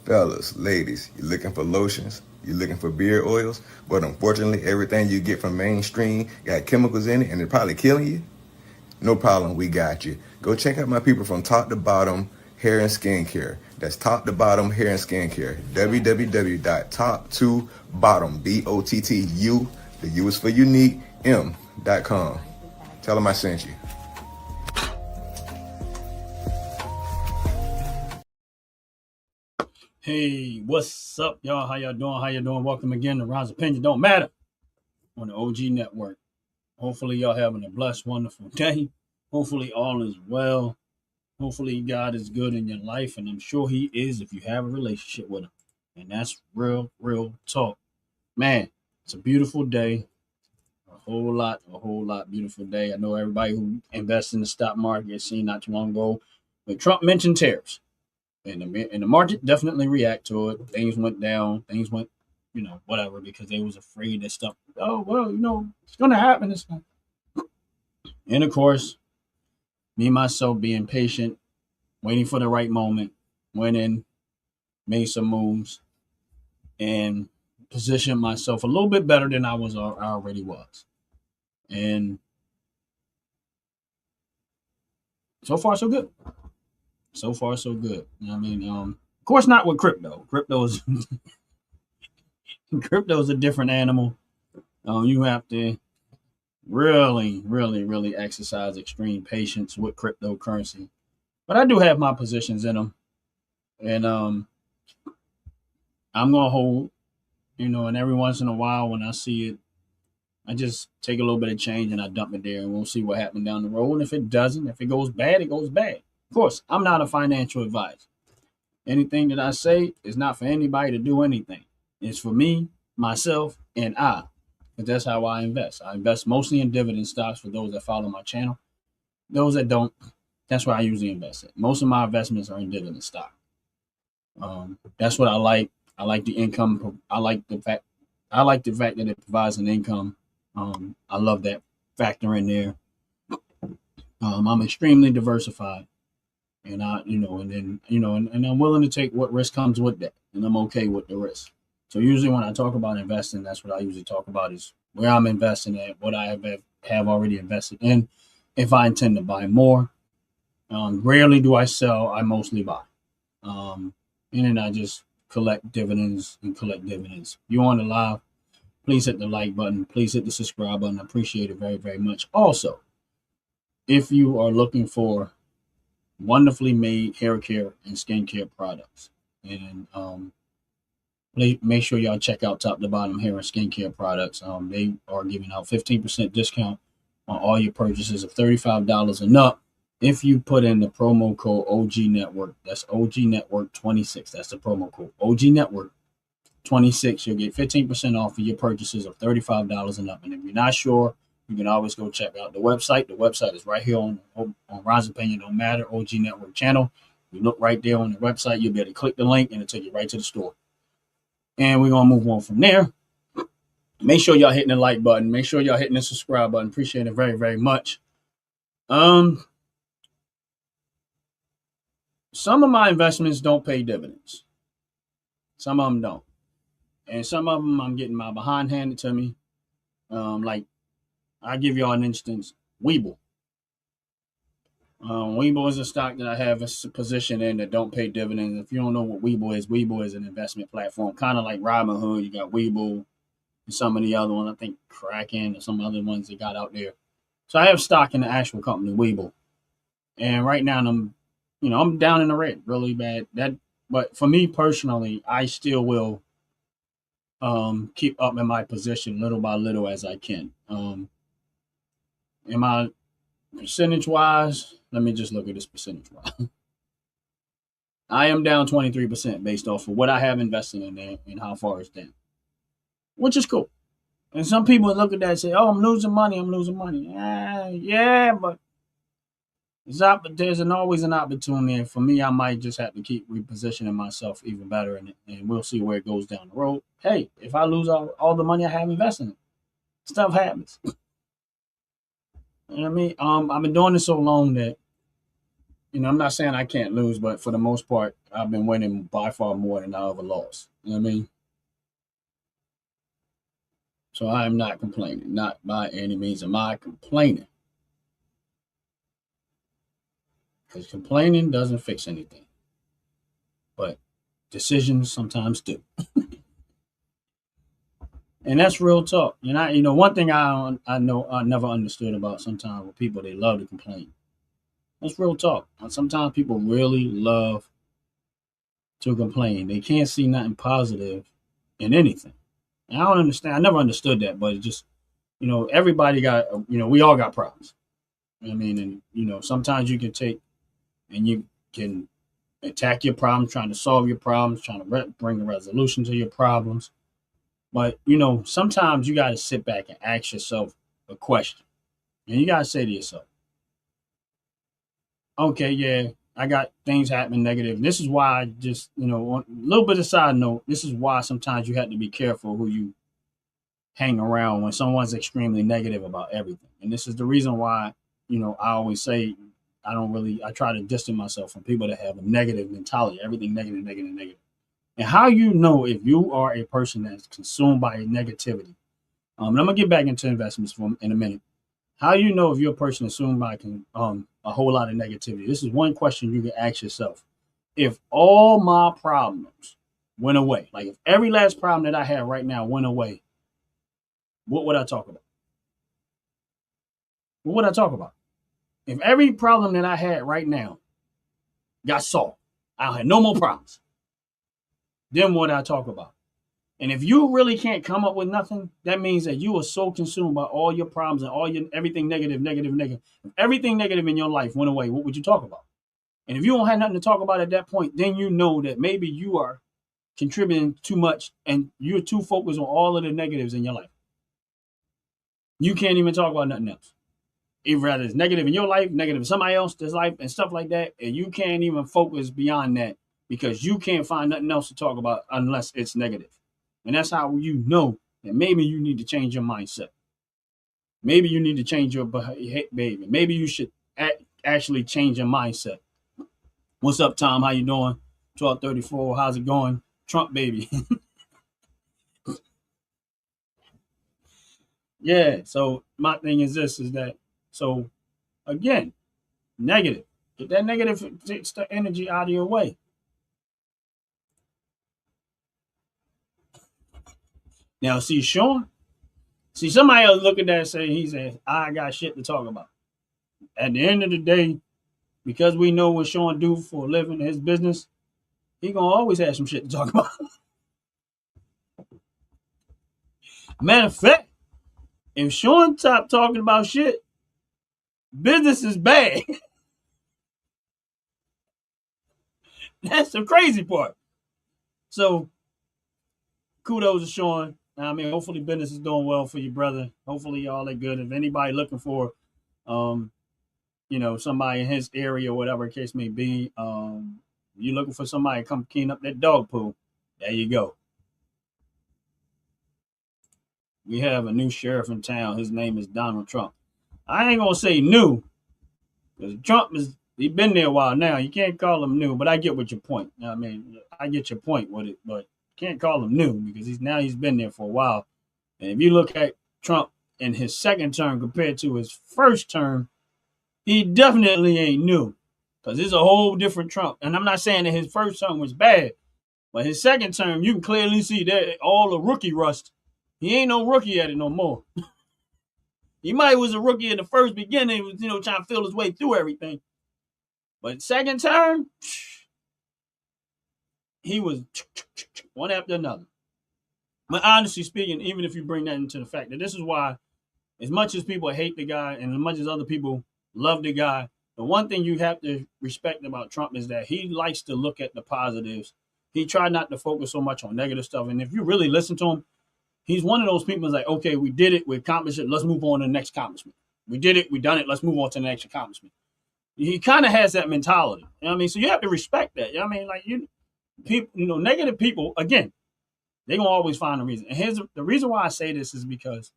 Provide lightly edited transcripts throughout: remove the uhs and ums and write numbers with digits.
Fellas, ladies, you looking for lotions? You looking for beard oils? But unfortunately, everything you get from mainstream got chemicals in it and they're probably killing you? No problem, we got you. Go check out my people from Top to Bottom Hair and Skincare. That's Top to Bottom Hair and Skincare. www.top2bottom, BOTTU, the U is for unique, M.com. Tell them I sent you. Hey, what's up, y'all? How y'all doing? How you doing? Welcome again to Ron's Opinion Don't Matter on the OG Network. Hopefully, y'all having a blessed, wonderful day. Hopefully, all is well. Hopefully, God is good in your life, and I'm sure He is if you have a relationship with Him. And that's real talk. Man, it's a beautiful day. A whole lot beautiful day. I know everybody who invests in the stock market seen not too long ago when Trump mentioned tariffs. And the market definitely react to it. Things went down. Things went, whatever, because they was afraid that stuff. Oh well, it's gonna happen. And of course, me myself being patient, waiting for the right moment, went in, made some moves, and positioned myself a little bit better than I already was. And so far, so good. So far, so good. I mean, of course, not with crypto. Crypto is a different animal. You have to really exercise extreme patience with cryptocurrency. But I do have my positions in them, and I'm gonna hold. And every once in a while, when I see it, I just take a little bit of change and I dump it there, and we'll see what happens down the road. And if it doesn't, if it goes bad, it goes bad. Of course, I'm not a financial advisor. Anything that I say is not for anybody to do anything. It's for me, myself, and I. But that's how I invest. I invest mostly in dividend stocks for those that follow my channel. Those that don't, that's where I usually invest it. Most of my investments are in dividend stock. That's what I like. I like the income. I like the fact. I like the fact that it provides an income. I love that factor in there. I'm extremely diversified, and and I'm willing to take what risk comes with that, and I'm okay with the risk. So usually when I talk about investing, that's what I usually talk about is where I'm investing at, what I have already invested in. If I intend to buy more, rarely do I sell. I mostly buy. And then I just collect dividends and collect dividends. If you want to live, please hit the like button. Please hit the subscribe button. I appreciate it very much. Also, if you are looking for wonderfully made hair care and skincare products, and make sure y'all check out Top to Bottom Hair and Skincare Products. They are giving out 15% discount on all your purchases of $35 and up. If you put in the promo code OG Network, that's OG Network 26. That's the promo code OG Network 26. You'll get 15% off of your purchases of $35 and up. And if you're not sure, you can always go check out the website. The website is right here on Ron's Opinion Don't Matter OG Network channel. You look right there on the website, you'll be able to click the link and it'll take you right to the store. And we're gonna move on from there. Make sure y'all hitting the like button. Make sure y'all hitting the subscribe button. Appreciate it very much. Some of my investments don't pay dividends. Some of them don't, and some of them I'm getting my behind handed to me. Like I give y'all an instance, Webull. Webull is a stock that I have a position in that don't pay dividends. If you don't know what Webull is an investment platform, kind of like Robinhood. You got Webull and some of the other ones. I think Kraken or some other ones they got out there. So I have stock in the actual company Webull, and right now I'm down in the red, really bad. But for me personally, I still will keep up in my position little by little as I can. Am I percentage wise? Let me just look at this percentage wise. I am down 23% based off of what I have invested in there and how far it's down, which is cool. And some people look at that and say, "Oh, I'm losing money. I'm losing money." Yeah, but there's always an opportunity. And for me, I might just have to keep repositioning myself even better, and we'll see where it goes down the road. Hey, if I lose all the money I have invested in it, stuff happens. You know what I mean? I've been doing this so long that I'm not saying I can't lose, but for the most part, I've been winning by far more than I ever lost. You know what I mean? So I am not complaining, not by any means am I complaining, because complaining doesn't fix anything, but decisions sometimes do. And that's real talk. And one thing I know I never understood about sometimes with people, they love to complain. That's real talk. And sometimes people really love to complain. They can't see nothing positive in anything. And I don't understand. I never understood that, but it's just everybody got we all got problems. I mean, and sometimes you can take and you can attack your problems, trying to solve your problems, trying to bring a resolution to your problems. But sometimes you got to sit back and ask yourself a question, and you got to say to yourself, "Okay, yeah, I got things happening negative. This is why I just, a little bit of side note. This is why sometimes you have to be careful who you hang around when someone's extremely negative about everything. And this is the reason why, I always say I try to distance myself from people that have a negative mentality, everything negative, negative, negative. And how you know if you are a person that's consumed by negativity. And I'm gonna get back into investments in a minute. How you know if you're a person consumed by a whole lot of negativity? This is one question you can ask yourself. If all my problems went away, like if every last problem that I have right now went away, what would I talk about? What would I talk about? If every problem that I had right now got solved, I had no more problems, then what I talk about? And if you really can't come up with nothing, that means that you are so consumed by all your problems and all your everything negative, negative, negative. If everything negative in your life went away, what would you talk about? And if you don't have nothing to talk about at that point, then you know that maybe you are contributing too much and you're too focused on all of the negatives in your life. You can't even talk about nothing else. Either rather it's negative in your life, negative in somebody else's life, and stuff like that, and you can't even focus beyond that because you can't find nothing else to talk about unless it's negative. And that's how you know that maybe you need to change your mindset. Maybe you need to change your behavior. Maybe you should actually change your mindset. What's up, Tom? How you doing? 1234. How's it going? Trump baby. Yeah. So my thing is this: is that so again, negative. Get that negative energy out of your way. Now, see Sean. See somebody else look at that and say he said, "I got shit to talk about." At the end of the day, because we know what Sean do for a living, his business, he gonna always have some shit to talk about. Matter of fact, if Sean stopped talking about shit, business is bad. That's the crazy part. So kudos to Sean. I mean, hopefully business is doing well for you, brother. Hopefully y'all are good. If anybody looking for, um, somebody in his area, whatever the case may be, you looking for somebody to come clean up that dog poo, there you go. We have a new sheriff in town. His name is Donald Trump. I ain't gonna say new, because Trump he's been there a while now. You can't call him new, but I get what your point. I mean, I get your point with it, but you can't call him new because he's been there for a while. And if you look at Trump in his second term compared to his first term, he definitely ain't new. Because it's a whole different Trump. And I'm not saying that his first term was bad, but his second term, you can clearly see that all the rookie rust. He ain't no rookie at it no more. He might was a rookie in the first beginning, was trying to feel his way through everything. But second term, he was one after another. But honestly speaking, even if you bring that into the fact that this is why, as much as people hate the guy and as much as other people love the guy, the one thing you have to respect about Trump is that he likes to look at the positives. He tried not to focus so much on negative stuff. And if you really listen to him, he's one of those people that's like, okay, we did it, we accomplished it, let's move on to the next accomplishment. We did it, we done it, let's move on to the next accomplishment. He kind of has that mentality. You know what I mean? So you have to respect that. You know what I mean? Like people, negative people, again, they're gonna always find a reason. And here's the reason why I say this is because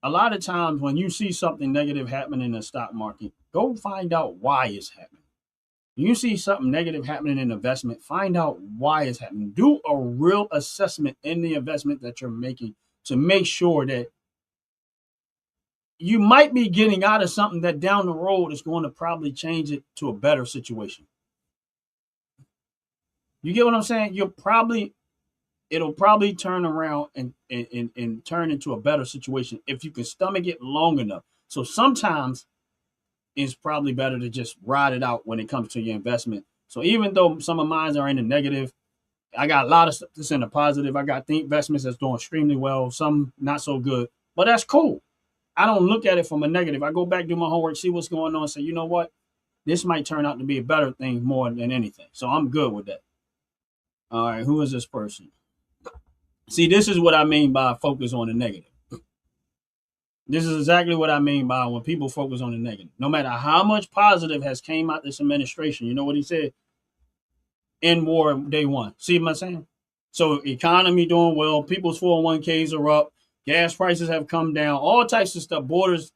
a lot of times when you see something negative happen in the stock market, go find out why it's happening. You see something negative happening in investment, find out why it's happening. Do a real assessment in the investment that you're making to make sure that you might be getting out of something that down the road is going to probably change it to a better situation. You get what I'm saying? It'll probably turn around and turn into a better situation if you can stomach it long enough. So sometimes it's probably better to just ride it out when it comes to your investment. So even though some of mine are in the negative, I got a lot of stuff that's in the positive. I got the investments that's doing extremely well, some not so good, but that's cool. I don't look at it from a negative. I go back, do my homework, see what's going on, say, you know what? This might turn out to be a better thing more than anything. So I'm good with that. All right, who is this person? See, this is what I mean by focus on the negative. This is exactly what I mean by when people focus on the negative. No matter how much positive has came out this administration, you know what he said? End war day one. See what I'm saying? So economy doing well, people's 401ks are up, gas prices have come down, all types of stuff, borders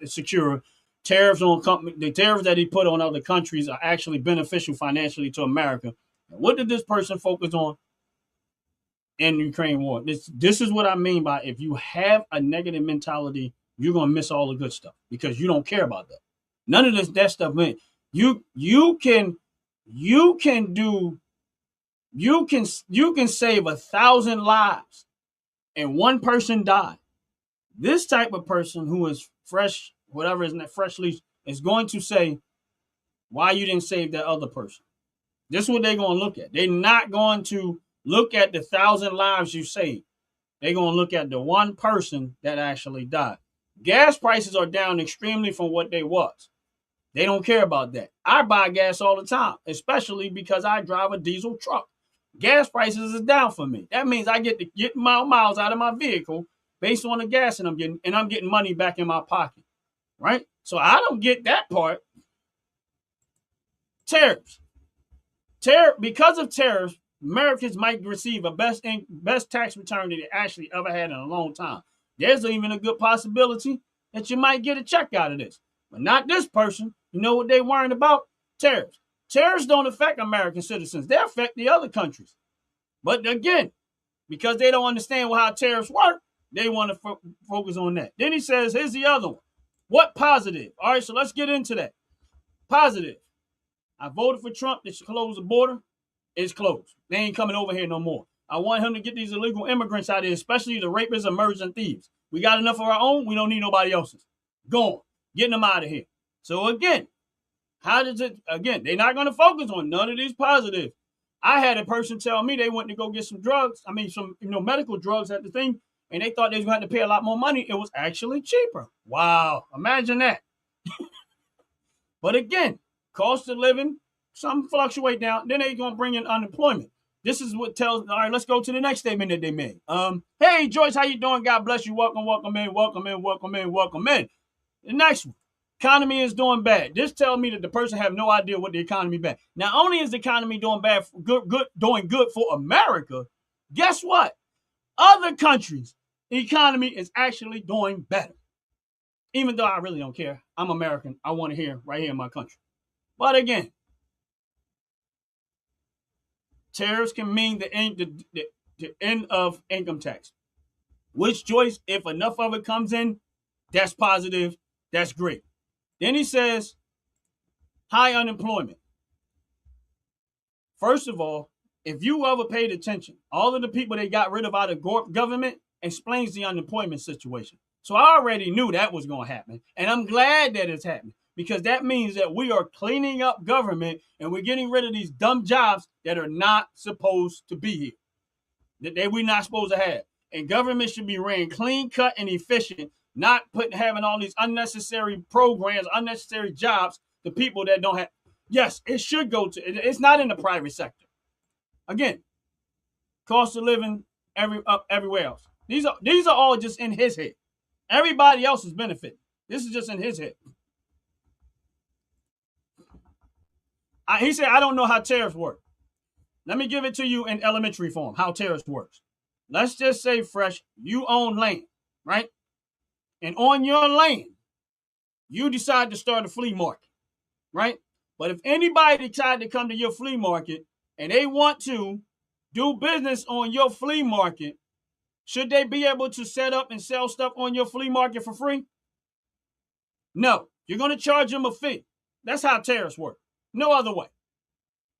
secure, tariffs on company, the tariffs that he put on other countries are actually beneficial financially to America. And what did this person focus on? In Ukraine war. This is what I mean by if you have a negative mentality, you're gonna miss all the good stuff because you don't care about that. None of that stuff, man. You can save 1,000 lives and one person died. This type of person who is fresh, whatever is that fresh leash, is going to say why you didn't save that other person. This is what they're gonna look at. They're not going to look at the 1,000 lives you saved. They're going to look at the one person that actually died. Gas prices are down extremely from what they was. They don't care about that. I buy gas all the time, especially because I drive a diesel truck. Gas prices is down for me. That means I get to get my miles out of my vehicle based on the gas that I'm getting, and I'm getting money back in my pocket, right? So I don't get that part. Tariffs. Because of tariffs, Americans might receive a best tax return that they actually ever had in a long time. There's even a good possibility that you might get a check out of this, but not this person. You know what they're worrying about? Tariffs. Tariffs don't affect American citizens. They affect the other countries. But again, because they don't understand how tariffs work, they want to focus on that. Then he says, here's the other one. What positive? All right, so let's get into that. Positive. I voted for Trump to close the border. It's closed. They ain't coming over here no more. I want him to get these illegal immigrants out of here, especially the rapists and murderers and thieves. We got enough of our own. We don't need nobody else's. Gone. Getting them out of here. So again, how does it, again, they're not going to focus on none of these positives. I had a person tell me they went to go get some drugs. I mean, some, medical drugs at the thing, and they thought they was going to have to pay a lot more money. It was actually cheaper. Wow. Imagine that. But again, cost of living, some fluctuate down. Then they're going to bring in unemployment. This is what tells, all right, let's go to the next statement that they made. Hey, Joyce, how you doing? God bless you. Welcome in. The next one. Economy is doing bad. This tells me that the person have no idea what the economy bad. Not only is the economy doing bad, doing good for America, guess what? Other countries, the economy is actually doing better. Even though I really don't care. I'm American. I want to hear right here in my country. But again, tariffs can mean the end of income tax. Which, Joyce, if enough of it comes in, that's positive. That's great. Then he says, high unemployment. First of all, if you ever paid attention, all of the people they got rid of out of government explains the unemployment situation. So I already knew that was going to happen. And I'm glad that it's happening because that means that we are cleaning up government and we're getting rid of these dumb jobs that are not supposed to be here, that we're not supposed to have. And government should be ran clean, cut, and efficient, not having all these unnecessary programs, unnecessary jobs to people that don't have. Yes, it should go to, it's not in the private sector. Again, cost of living everywhere else. These are all just in his head. Everybody else is benefiting. This is just in his head. He said, I don't know how tariffs work. Let me give it to you in elementary form, how tariffs works. Let's just say, Fresh, you own land, right? and on your land, you decide to start a flea market, right? But if anybody decide to come to your flea market and they want to do business on your flea market, should they be able to set up and sell stuff on your flea market for free? No, you're going to charge them a fee. That's how tariffs work. No other way.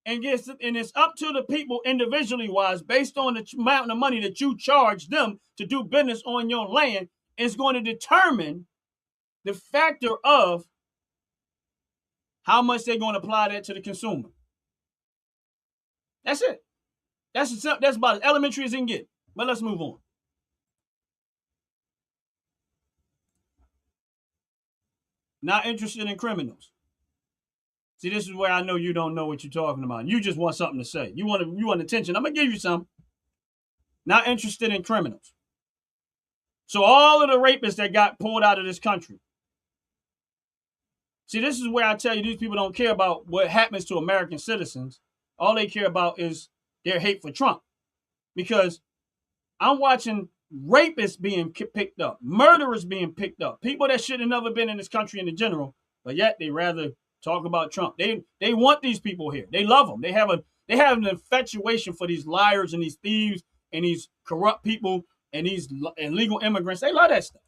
And it's up to the people individually wise, based on the amount of money that you charge them to do business on your land, is going to determine the factor of how much they're going to apply that to the consumer. That's it. That's about as elementary as it can get. But let's move on. Not interested in criminals. See, this is where I know you don't know what you're talking about. You just want something to say. You want attention. I'm gonna give you some. Not interested in criminals. So all of the rapists that got pulled out of this country. See, this is where I tell you these people don't care about what happens to American citizens. All they care about is their hate for Trump. Because I'm watching rapists being picked up, murderers being picked up, people that should have never been in this country in general, but yet they rather talk about Trump. They want these people here. They love them. They have an infatuation for these liars and these thieves and these corrupt people and these illegal immigrants. They love that stuff.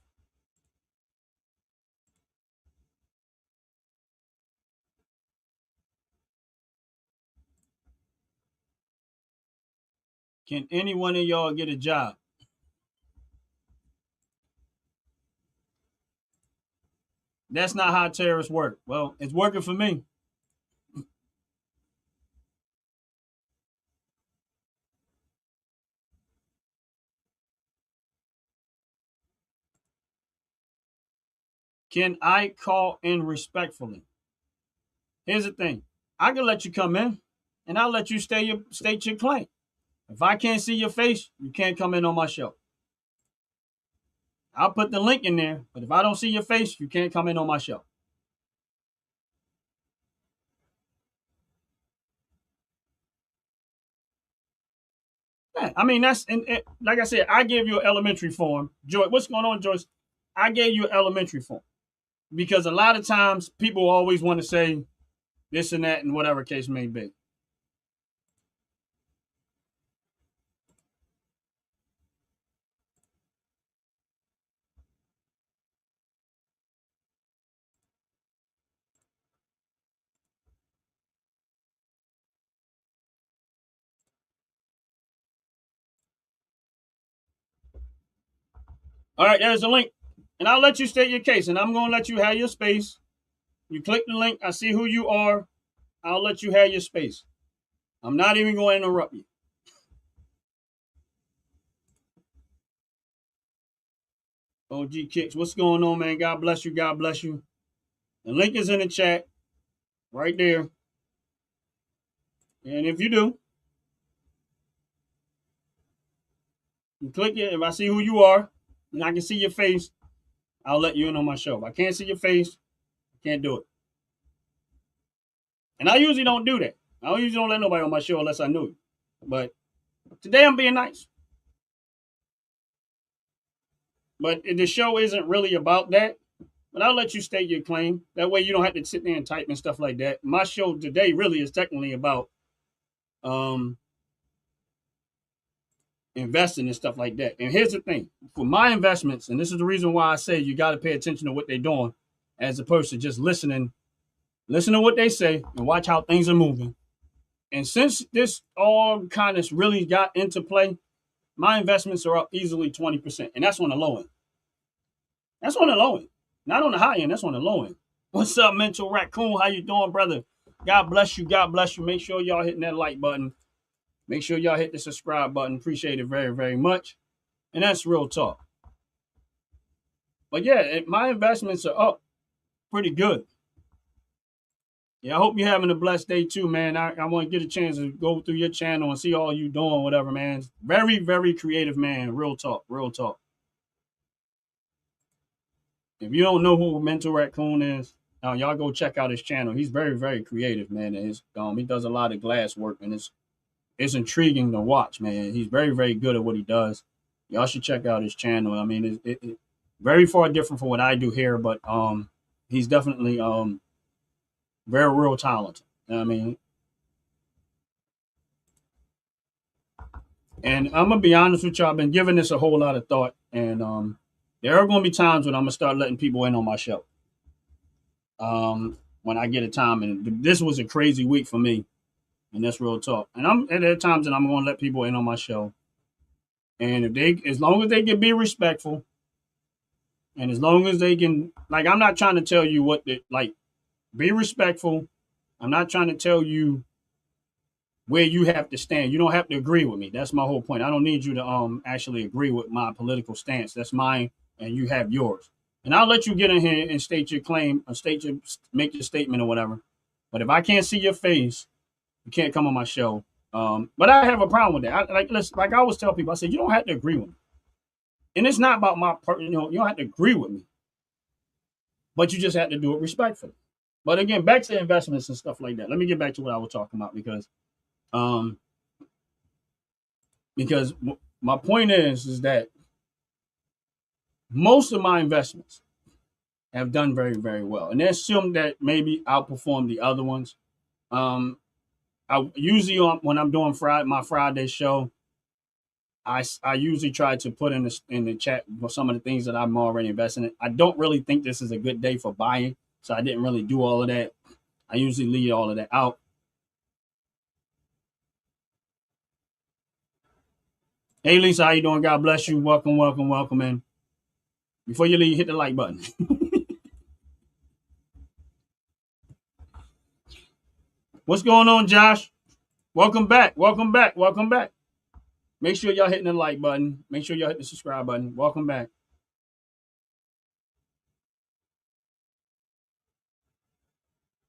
Can any one of y'all get a job? That's not how terrorists work. Well, it's working for me. Can I call in respectfully? Here's the thing. I can let you come in and I'll let you state your claim. If I can't see your face, you can't come in on my show. I'll put the link in there, but if I don't see your face, you can't come in on my show. Yeah, I mean, like I said, I gave you an elementary form. Joyce, what's going on, Joyce? I gave you an elementary form because a lot of times people always want to say this and that and whatever case may be. All right, there's a link. And I'll let you state your case, and I'm going to let you have your space. You click the link. I see who you are. I'll let you have your space. I'm not even going to interrupt you. OG Kicks, what's going on, man? God bless you. God bless you. The link is in the chat right there. And if you do, you click it. If I see who you are and I can see your face, I'll let you in on my show. If I can't see your face, I can't do it. And I usually don't do that. I usually don't let nobody on my show unless I knew you. But today I'm being nice. But the show isn't really about that. But I'll let you state your claim. That way you don't have to sit there and type and stuff like that. My show today really is technically about investing and stuff like that. And here's the thing. For my investments, and this is the reason why I say you got to pay attention to what they're doing as opposed to just listening. Listen to what they say and watch how things are moving. And since this all kind of really got into play, my investments are up easily 20%. And that's on the low end. That's on the low end. Not on the high end. That's on the low end. What's up, Mental Raccoon? How you doing, brother? God bless you. God bless you. Make sure y'all hitting that like button. Make sure y'all hit the subscribe button. Appreciate it very, very much. And that's real talk. But yeah, my investments are up pretty good. Yeah, I hope you're having a blessed day too, man. I want to get a chance to go through your channel and see all you doing, whatever, man. Very, very creative, man. Real talk, real talk. If you don't know who Mental Raccoon is, now y'all go check out his channel. He's very, very creative, man. And he does a lot of glass work, and it's intriguing to watch, man. He's very, very good at what he does. Y'all should check out his channel. I mean, very far different from what I do here, but he's definitely very real talented. I mean, and I'm gonna be honest with you, I've been giving this a whole lot of thought, and there are gonna be times when I'm gonna start letting people in on my show. When I get a time, and this was a crazy week for me, and that's real talk. And there are times that I'm gonna let people in on my show, and if they, as long as they can be respectful, and as long as they can, like, I'm not trying to tell you what the like, be respectful. I'm not trying to tell you where you have to stand. You don't have to agree with me. That's my whole point. I don't need you to actually agree with my political stance. That's mine, and you have yours. And I'll let you get in here and state your claim, or make your statement or whatever. But if I can't see your face, you can't come on my show. But I have a problem with that. Like I always tell people, I say you don't have to agree with me, and it's not about my part. You don't have to agree with me, but you just have to do it respectfully. But again, back to investments and stuff like that. Let me get back to what I was talking about um, because my point is that most of my investments have done very, very well, and there's some that maybe outperform the other ones. Um, I usually when I'm doing my Friday show, I usually try to put in the chat some of the things that I'm already investing in. I don't really think this is a good day for buying, so I didn't really do all of that. I usually leave all of that out. Hey Lisa, how you doing? God bless you. Welcome, welcome, welcome in. Before you leave, hit the like button. What's going on, Josh? Welcome back. Welcome back. Welcome back. Make sure y'all hitting the like button. Make sure y'all hit the subscribe button. Welcome back.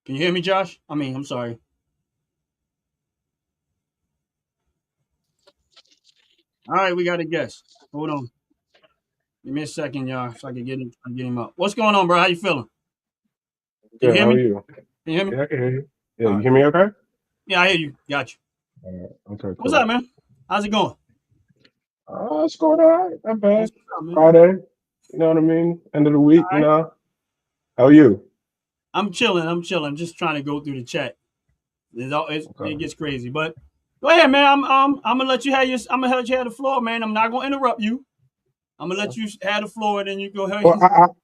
Can you hear me, Josh? I'm sorry. All right, we got a guest. Hold on. Give me a second, y'all, so I can get him up. What's going on, bro? How you feeling? Can you Good. hear How me? are you? Can you hear me? Yeah, I can hear you. Yeah, All you right, hear me cool. okay? Yeah, I hear you. Got you. Okay, What's cool. up, man? How's it going? It's going all right. Not bad. That's what's up, man. Friday, you know what I mean? End of the week, All you right. know? How are you? I'm chilling. I'm chilling. I'm just trying to go through the chat. It Okay. gets crazy, but go ahead, man. I'm gonna let you have your. I'm gonna let you have the floor, man. I'm not gonna interrupt you. I'm gonna let you have the floor, and then you go ahead. Well,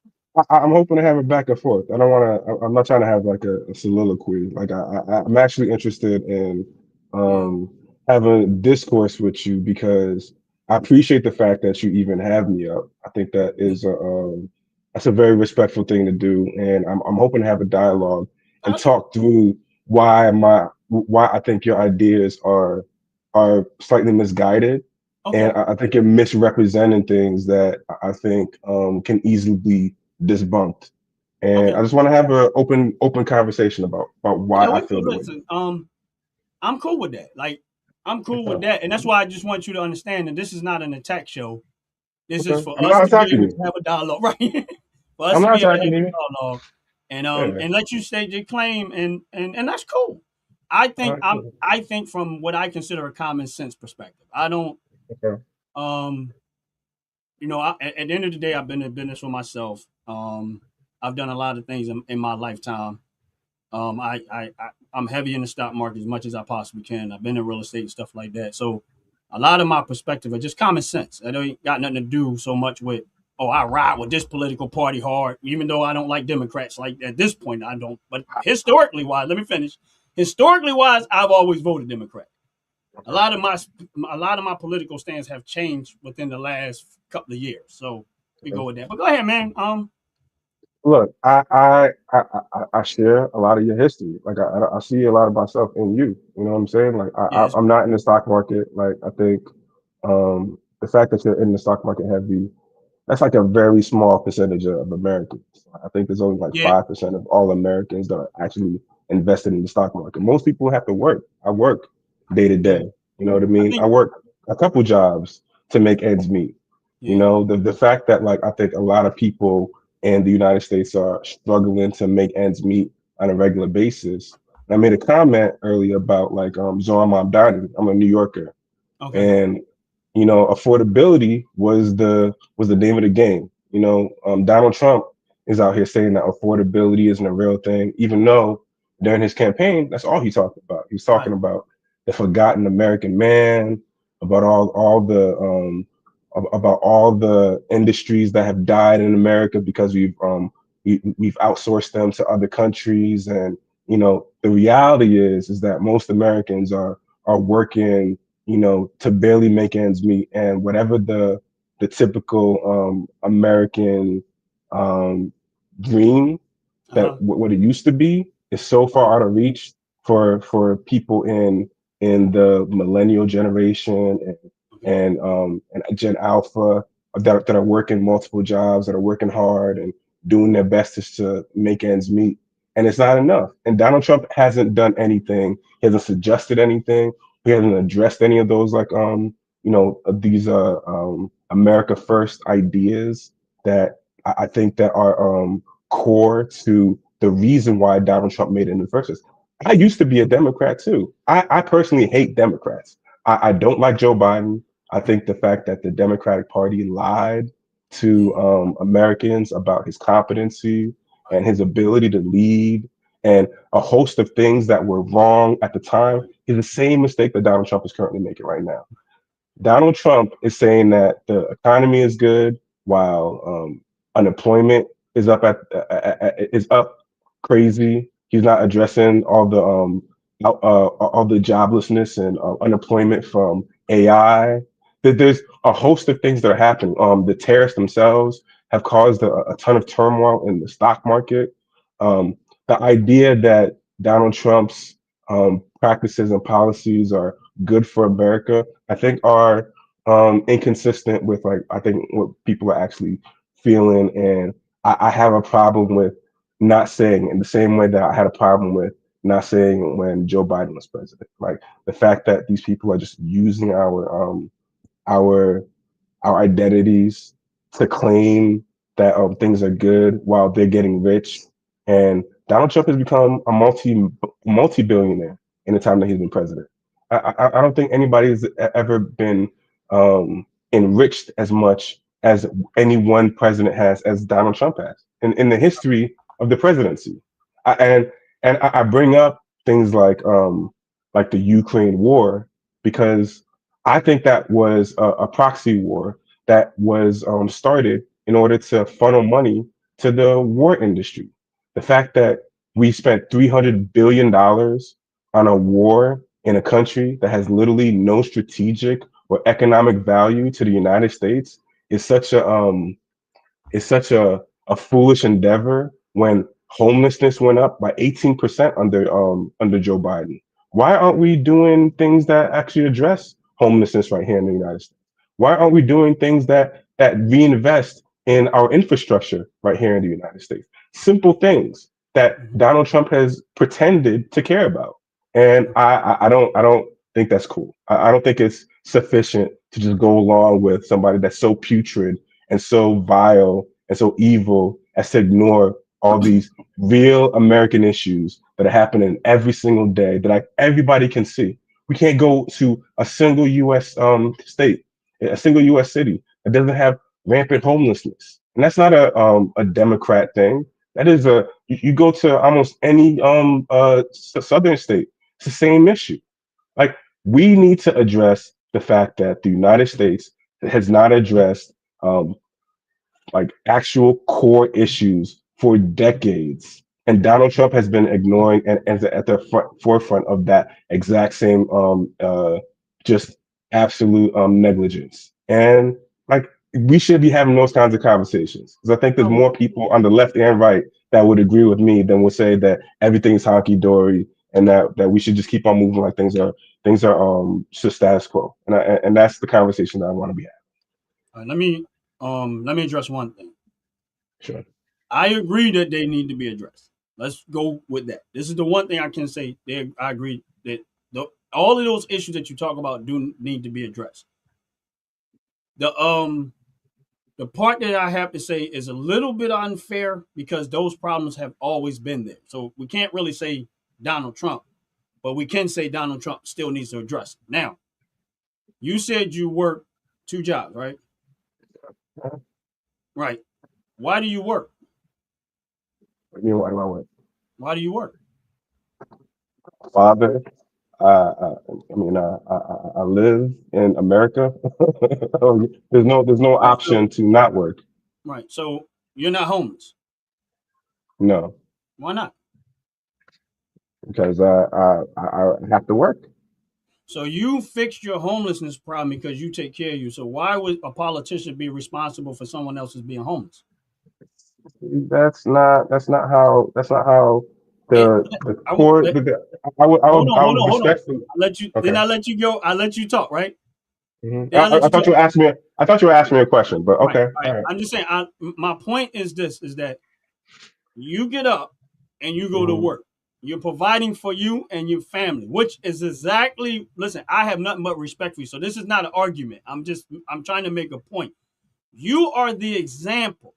I'm hoping to have it back and forth. I don't want to. I'm not trying to have like a soliloquy. Like I'm actually interested in Yeah. um having a discourse with you because I appreciate the fact that you even have me up. I think that's a very respectful thing to do, and I'm hoping to have a dialogue and That's cool. talk through why I think your ideas are slightly misguided, and Okay. I think you're misrepresenting things that I think can easily be debunked. And Okay. I just want to have an open conversation about why Yeah. I We feel cool. the way. Listen. I'm cool with that. Like, I'm cool with Okay. that, and that's why I just want you to understand that this is not an attack show. This is Okay. for I'm us not to be attacking able to you. have a dialogue, right? For us I'm to not be able to have attacking you. a dialogue, Yeah. and let you state your claim, and that's cool. I All think right. Cool. I think from what I consider a common sense perspective. I don't Okay. um at the end of the day, I've been in business for myself. I've done a lot of things in my lifetime. I'm heavy in the stock market as much as I possibly can. I've been in real estate and stuff like that. So a lot of my perspective are just common sense. It ain't got nothing to do so much with, oh, I ride with this political party hard, even though I don't like Democrats. Like at this point, I don't. But historically wise, let me finish. Historically wise, I've always voted Democrat. A Okay. lot of my a lot of my political stands have changed within the last couple of years. So we go Okay. with that. But go ahead, man. Look, I share a lot of your history. Like I see a lot of myself in you. You know what I'm saying? Like Yeah, it's I'm cool. not in the stock market. Like I think the fact that you're in the stock market heavy, that's like a very small percentage of Americans. I think there's only like Yeah, 5% of all Americans that are actually invested in the stock market. Most people have to work. I work day to yeah. day. You know what I I mean? I think work a couple jobs to make ends meet. You yeah. know, the fact that like I think a lot of people in the United States are struggling to make ends meet on a regular basis. I made a comment earlier about like Zoran Mamdani. I'm a New Yorker, Okay. and affordability was the name of the game. Donald Trump is out here saying that affordability isn't a real thing, even though during his campaign, that's all he talked about. He's talking Right. about the forgotten American man, about about all the industries that have died in America because we've outsourced them to other countries. And the reality is that most Americans are working, to barely make ends meet, and whatever the typical American um, dream, that Uh-huh. what it used to be is so Right. far out of reach for people in the millennial generation Okay. and Gen Alpha that are working multiple jobs, that are working hard and doing their best just to make ends meet. And it's not enough. And Donald Trump hasn't done anything. He hasn't suggested anything. He hasn't addressed any of those these America First ideas that I think that are core to the reason why Donald Trump made it in the first place. I used to be a Democrat too. I personally hate Democrats. I don't like Joe Biden. I think the fact that the Democratic Party lied Yeah. to Americans about his competency Right. and his ability to lead and a host of things that were wrong at the time Right. is the same mistake that Donald Trump is currently making right now. Donald Trump is saying that the economy is good while unemployment is is up crazy. He's not addressing all the joblessness and unemployment from AI. That there's a host of things that are happening. The tariffs themselves have caused a ton of turmoil in the stock market. The idea that Donald Trump's practices and policies are good for America, I think are inconsistent with like I think what people are actually feeling. And I have a problem with not saying in the same way that I had a problem with not saying when Joe Biden was president. Like the fact that these people are just using our our identities to claim that things are good while they're getting rich. And Donald Trump has become a multi billionaire in the time that he's been president. I don't think anybody has ever been enriched as much as any one president has as Donald Trump has in the history of the presidency. I, and I bring up things like the Ukraine war because I think that was a proxy war that was started in order to funnel money to the war industry. The fact that we spent $300 billion on a war in a country that has literally no strategic or economic value to the United States is such a foolish endeavor when homelessness went up by 18% under Joe Biden. Why aren't we doing things that actually address homelessness right here in the United States? Why aren't we doing things that reinvest in our infrastructure right here in the United States? Simple things that Mhm. Donald Trump has pretended to care about. And Okay. I don't think that's cool. I don't think it's sufficient to just go along with somebody that's so putrid and so vile and so evil as to ignore all these real American issues that are happening every single day that everybody can see. We can't go to a single U.S. State, a single U.S. city that doesn't have rampant homelessness, and that's not a Democrat thing. That is you go to almost any southern state, it's the same issue. Like we need to address the fact that the United States has not addressed um, like actual core issues for decades. And Donald Trump has been ignoring and at the forefront of that exact same just absolute negligence. And like we should be having those kinds of conversations because I think there's No, more people on the left and right that would agree with me than would say that everything's honky dory and that we should just keep on moving like things are just status quo. And that's the conversation that I want to be having. let me address one thing. Sure. I agree that they need to be addressed. Let's go with that. This is the one thing I can say. I agree that all of those issues that you talk about do need to be addressed. The the part that I have to say is a little bit unfair because those problems have always been there. So we can't really say Donald Trump, but we can say Donald Trump still needs to address it. Now, you said you work two jobs, right? Right. Why do you work? You know, why do I work? Why do you work? Father. I live in America. There's no Right. So option to not work. right. So you're not homeless. No, Why not? because I have to work. So you fixed your homelessness problem because you take care of you. So why would a politician be responsible for someone else's being homeless? That's not how It, the I will court. let, I would I hold would on, I hold would on, hold on. respectfully. I let you. Then Okay. I let you go. I let you talk. Right. Mhm. Then I let I you thought talk. you were asking me. I thought you were asking me a question, but Right. okay. Right. All right. I'm just saying. My point is this: is that you get up and you go to Mhm. work. You're providing for you and your family, which is exactly. Listen, I have nothing but respect for you. So this is not an argument. I'm trying to make a point. You are the example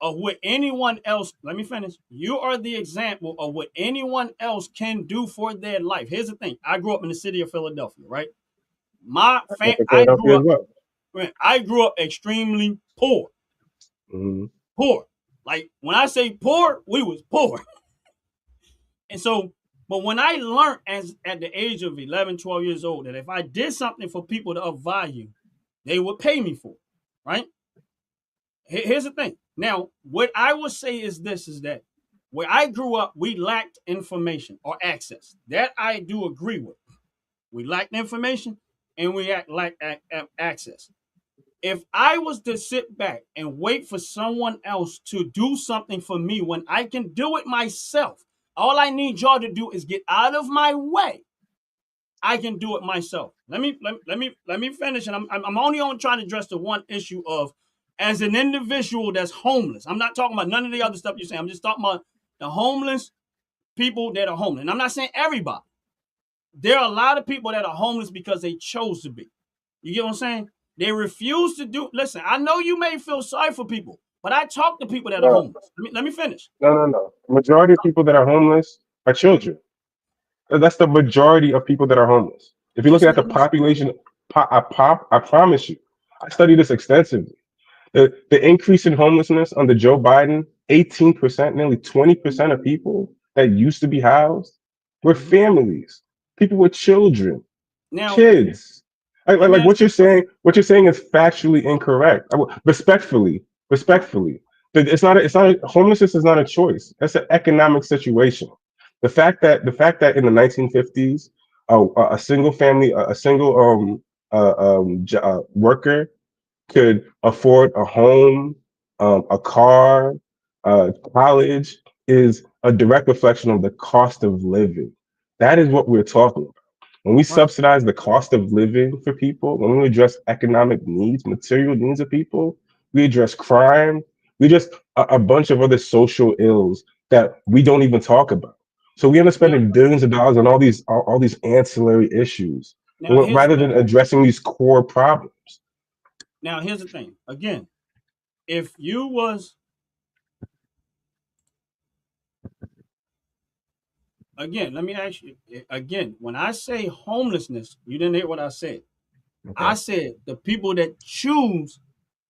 of what anyone else, let me finish. You are the example of what anyone else can do for their life. Here's the thing. I grew up in the city of Philadelphia, right? I'm from Philadelphia as well. I grew up extremely poor. Mhm. Poor. Like when I say poor, we was poor. And so, but when I learned as at the age of 11, 12 years old that if I did something for people of value, they would pay me for it, right? Here's the thing. Now, what I would say is this: is that where I grew up, we lacked information or access. That I do agree with. We lacked information and we lacked access. If I was to sit back and wait for someone else to do something for me when I can do it myself, all I need y'all to do is get out of my way. I can do it myself. Let me finish, and I'm only on trying to address the one issue of as an individual that's homeless. I'm not talking about none of the other stuff you're saying. I'm just talking about the homeless people that are homeless. And I'm not saying everybody. There are a lot of people that are homeless because they chose to be. You get what I'm saying? They refuse to do. Listen, I know you may feel sorry for people, but I talk to people that are No, homeless. Let me finish. no. Majority of people that are homeless are children. That's the majority of people that are homeless. If you're That's looking at not the population, I promise you, I studied this extensively. The increase in homelessness under Joe Biden, 18%, nearly 20% of people that used to be housed were mhm. families, people with children, Now. kids. Like, Let like, me like ask you a question. what you're saying is factually incorrect. Right. Respectfully. Homelessness is not a choice. That's an economic situation. The fact that in the 1950s, a single family, a single worker could afford a home, a car, college is a direct reflection of the cost of living. That is what we're talking about. When we Right. subsidize the cost of living for people, when we address economic needs, material needs of people, we address crime, we address a bunch of other social ills that we don't even talk about. So we end up Now, spending billions of dollars on all these ancillary issues now here's the rather thing. than addressing these core problems. Now here's the thing. Again, if you was again, let me ask you again. When I say homelessness, you didn't hear what I said. I Okay. said the people that choose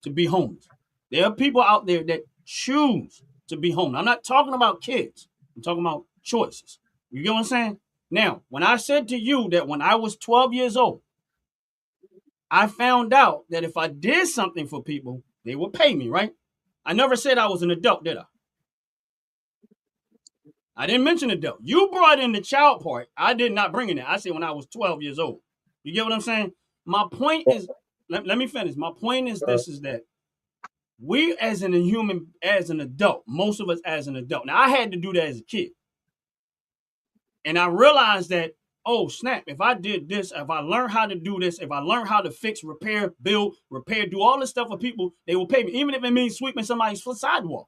to be homeless. There are people out there that choose to be homeless. I'm not talking about kids. I'm talking about choices. You get what I'm saying? Now, when I said to you that when I was 12 years old, I found out that if I did something for people, they would pay me, right? I never said I was an adult, did I? I didn't mention adult. You brought in the child part. I did not bring in it. I said when I was 12 years old. You get what I'm saying? My point is, let me finish. My point is Uh, this is that we as an human, as an adult, most of us as an adult. Now I had to do that as a kid. And I realized that, oh snap, if I did this, if I learned how to do this, if I learned how to fix, repair, build, repair, do all this stuff for people, they will pay me. Even if it means sweeping somebody's sidewalk,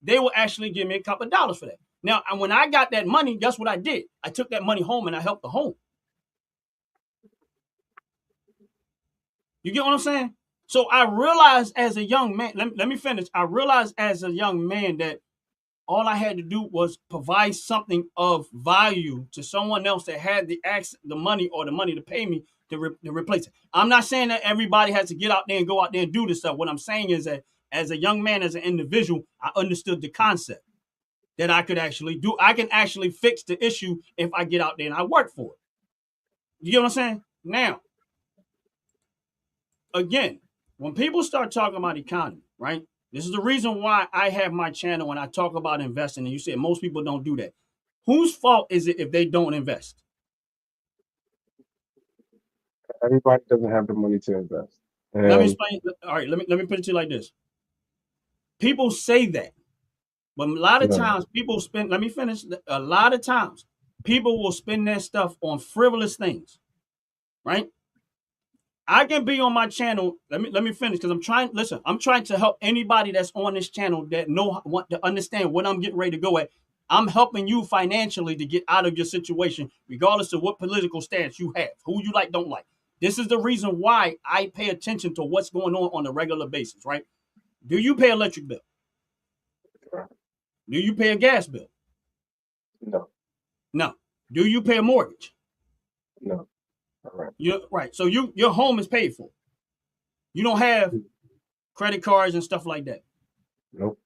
they will actually give me a couple of dollars for that. Now, and when I got that money, guess what I did? I took that money home and I helped the home. You get what I'm saying? So I realized as a young man, let me finish. I realized as a young man that all I had to do was provide something of value to someone else that had the money or the money to pay me to replace it. I'm not saying that everybody has to get out there and go out there and do this stuff. What I'm saying is that as a young man, as an individual, I understood the concept that I could actually do. I can actually fix the issue if I get out there and I work for it. You know what I'm saying? Now, again, when people start talking about economy, right? This is the reason why I have my channel when I talk about investing. And you said most people don't do that. Whose fault is it if they don't invest? Everybody doesn't have the money to invest. Let me And explain. All right, let me put it to you like this. People say that, but a lot of no, times people spend. Let me finish. A lot of times people will spend their stuff on frivolous things, right? I can be on my channel. Let me finish because I'm trying. Listen, I'm trying to help anybody that's on this channel that want to understand what I'm getting ready to go at. I'm helping you financially to get out of your situation, regardless of what political stance you have, who you like, don't like. This is the reason why I pay attention to what's going on a regular basis, right? Do you pay electric bill? Do you pay a gas bill? no, No. Do you pay a mortgage? no. All right. You're right. So your home is paid for. You don't have credit cards and stuff like that. Nope.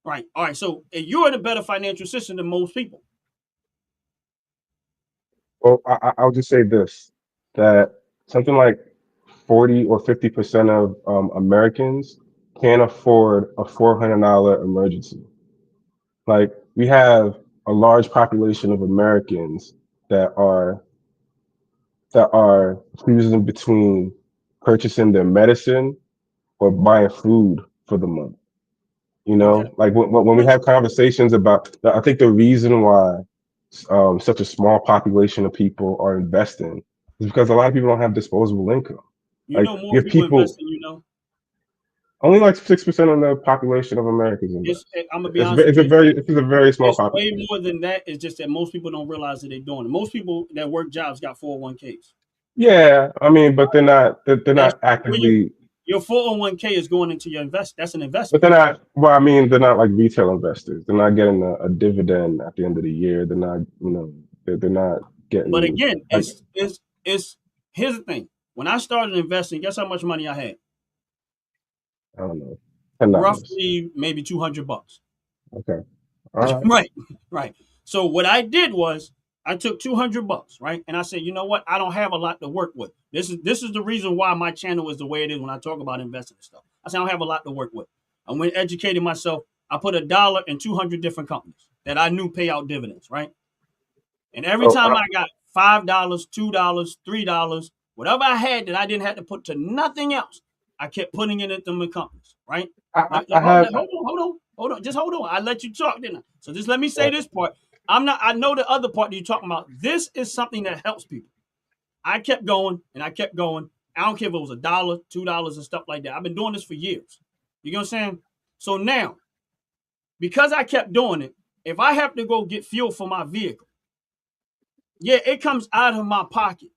Right. All right. So you're in a better financial system than most people. Well, I'll just say this, that something like 40 or 50% of Americans can't afford a $400 emergency. Like, we have a large population of Americans that are choosing between purchasing their medicine or buying food for the month. You Okay. know, like when we have conversations about, I think the reason why such a small population of people are investing is because a lot of people don't have disposable income. You Like, know more you have people people, invest than you know. only like 6% of the population of Americans It's invest. I'm gonna be honest with you. It's a very small It's way population. more than that. It's just that most people don't realize that they're doing it. Most people that work jobs got 401ks. Yeah, I mean, but they're That's not when you actively, your 401k is going into your invest. That's an but investment. they're not. Well, I mean, they're not like retail investors. They're not getting a dividend at the end of the year. They're not, they're not But getting again, like, it's here's the thing. When I started investing, guess how much money I had? I don't know, $10. Roughly maybe $200. Okay, all right. Right, right. So what I did was I took $200, right, and I said, you know what? I don't have a lot to work with. This is the reason why my channel is the way it is when I talk about investing and stuff. I said I don't have a lot to work with. I went educating myself. I put $1 in 200 different companies that I knew pay out dividends, right? And every So time I got $5, $2, $3, whatever I had that I didn't have to put to nothing else, I kept putting it into my companies, right? I have, Hold on, just hold on. I let you talk, didn't I? So just let me say uh, this part. I know the other part that you're talking about. This is something that helps people. I kept going and I kept going. I don't care if it was $1, $2, and stuff like that. I've been doing this for years. You know what I'm saying? So now, because I kept doing it, if I have to go get fuel for my vehicle, yeah, it comes out of my pocket.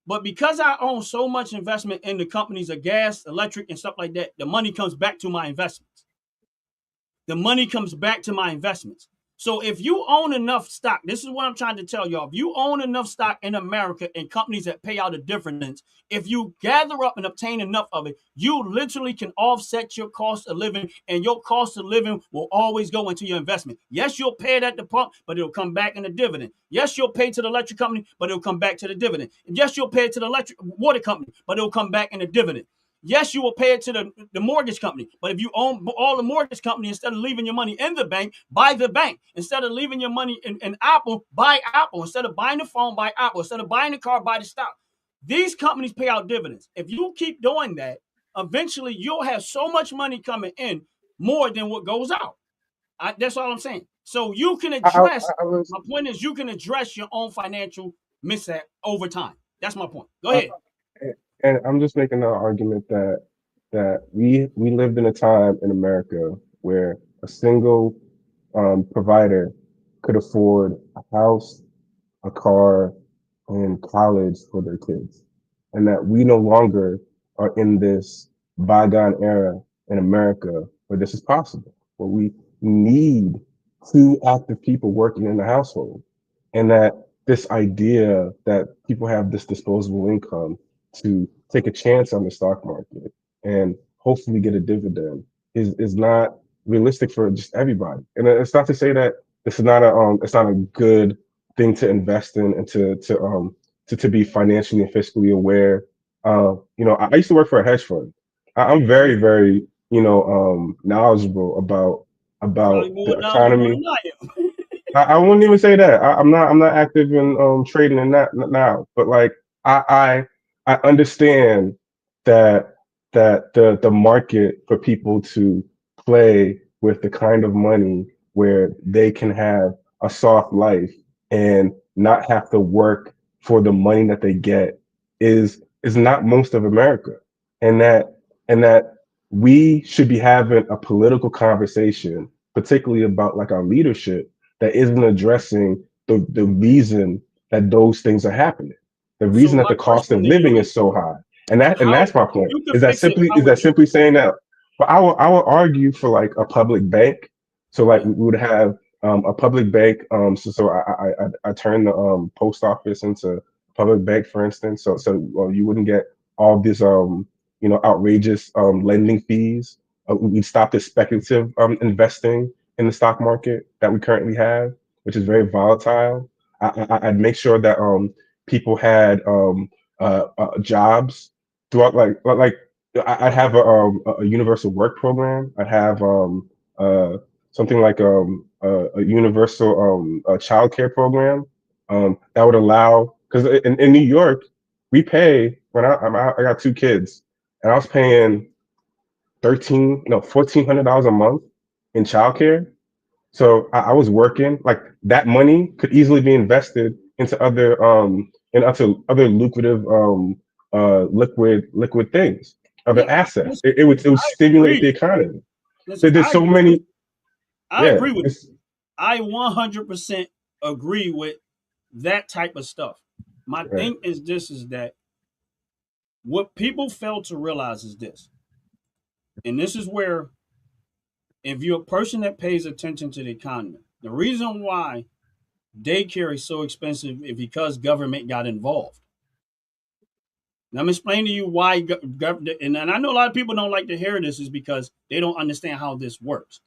But because I own so much investment in the companies of gas, electric, and stuff like that, the money comes back to my investments. The money comes back to my investments. So if you own enough stock, this is what I'm trying to tell y'all. If you own enough stock in America in companies that pay out a dividends, if you gather up and obtain enough of it, you literally can offset your cost of living, and your cost of living will always go into your investment. Yes, you'll pay it at the pump, but it'll come back in the dividend. Yes, you'll pay to the electric company, but it'll come back to the dividend. And yes, you'll pay it to the electric water company, but it'll come back in the dividend. Yes, you will pay it to the mortgage company. But if you own all the mortgage company, instead of leaving your money in the bank, buy the bank. Instead of leaving your money in Apple, buy Apple. Instead of buying the phone, buy Apple. Instead of buying the car, buy the stock. These companies pay out dividends. If you keep doing that, eventually you'll have so much money coming in more than what goes out. That's all I'm saying. So you can address, I was, my point is you can address your own financial mishap over time. That's my point. Go uh, ahead. and I'm just making the argument that we lived in a time in America where a single provider could afford a house, a car, and college for their kids, and that we no longer are in this bygone era in America where this is possible, where we need two active people working in the household, and that this idea that people have this disposable income to take a chance on the stock market and hopefully get a dividend is not realistic for just everybody. And it's not to say that it's not a good thing to invest in and to be financially and fiscally aware. I used to work for a hedge fund. I'm very, very, knowledgeable Probably about the more knowledgeable economy. than I am. I wouldn't even say that. I'm not active in trading in that now, but like I I understand that the market for people to play with the kind of money where they can have a soft life and not have to work for the money that they get is not most of America, and that we should be having a political conversation, particularly about like our leadership that isn't addressing the reason that those things are happening. The So reason that my the cost of question to living you is is, so high. And how that's my if point. you could Is that fix it? simply How is would that you? simply saying that? But I would argue for like a public bank. So like Yeah. we would have a public bank. So I turned the post office into a public bank, for instance. So you wouldn't get all these outrageous lending fees. We'd stop the speculative investing in the stock market that we currently have, which is very volatile. I'd make sure that people had jobs throughout, I'd have a universal work program. I'd have something like a universal child care program that would allow, because in New York we pay when I got two kids and I was paying 13 no $1,400 a month in childcare. So I was working, like that money could easily be invested into other lucrative liquid things, Yeah. other assets. Listen, It would I stimulate the agree. economy. Listen, There's I so agree with many. you. I Yeah, agree with you. I 100% agree with that type of stuff. My right. thing is this: is that what people fail to realize is this, and this is where, if you're a person that pays attention to the economy, the reason why daycare is so expensive is because government got involved. Now, I'm explaining to you why, and I know a lot of people don't like to hear this, is because they don't understand how this works.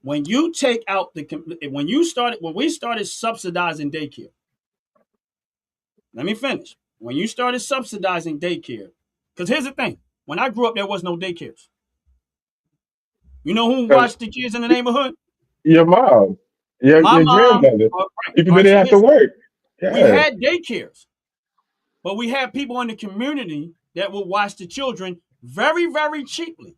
When you take out when we started subsidizing daycare, let me finish. When you started subsidizing daycare, because here's the thing: when I grew up, there was no daycares. You know who Because watched the kids in the neighborhood? your mom, your My your mom. grandmother, Right, people all right. didn't So have to here's work. we Yeah, had daycares, but we had people in the community that would watch the children very, very cheaply.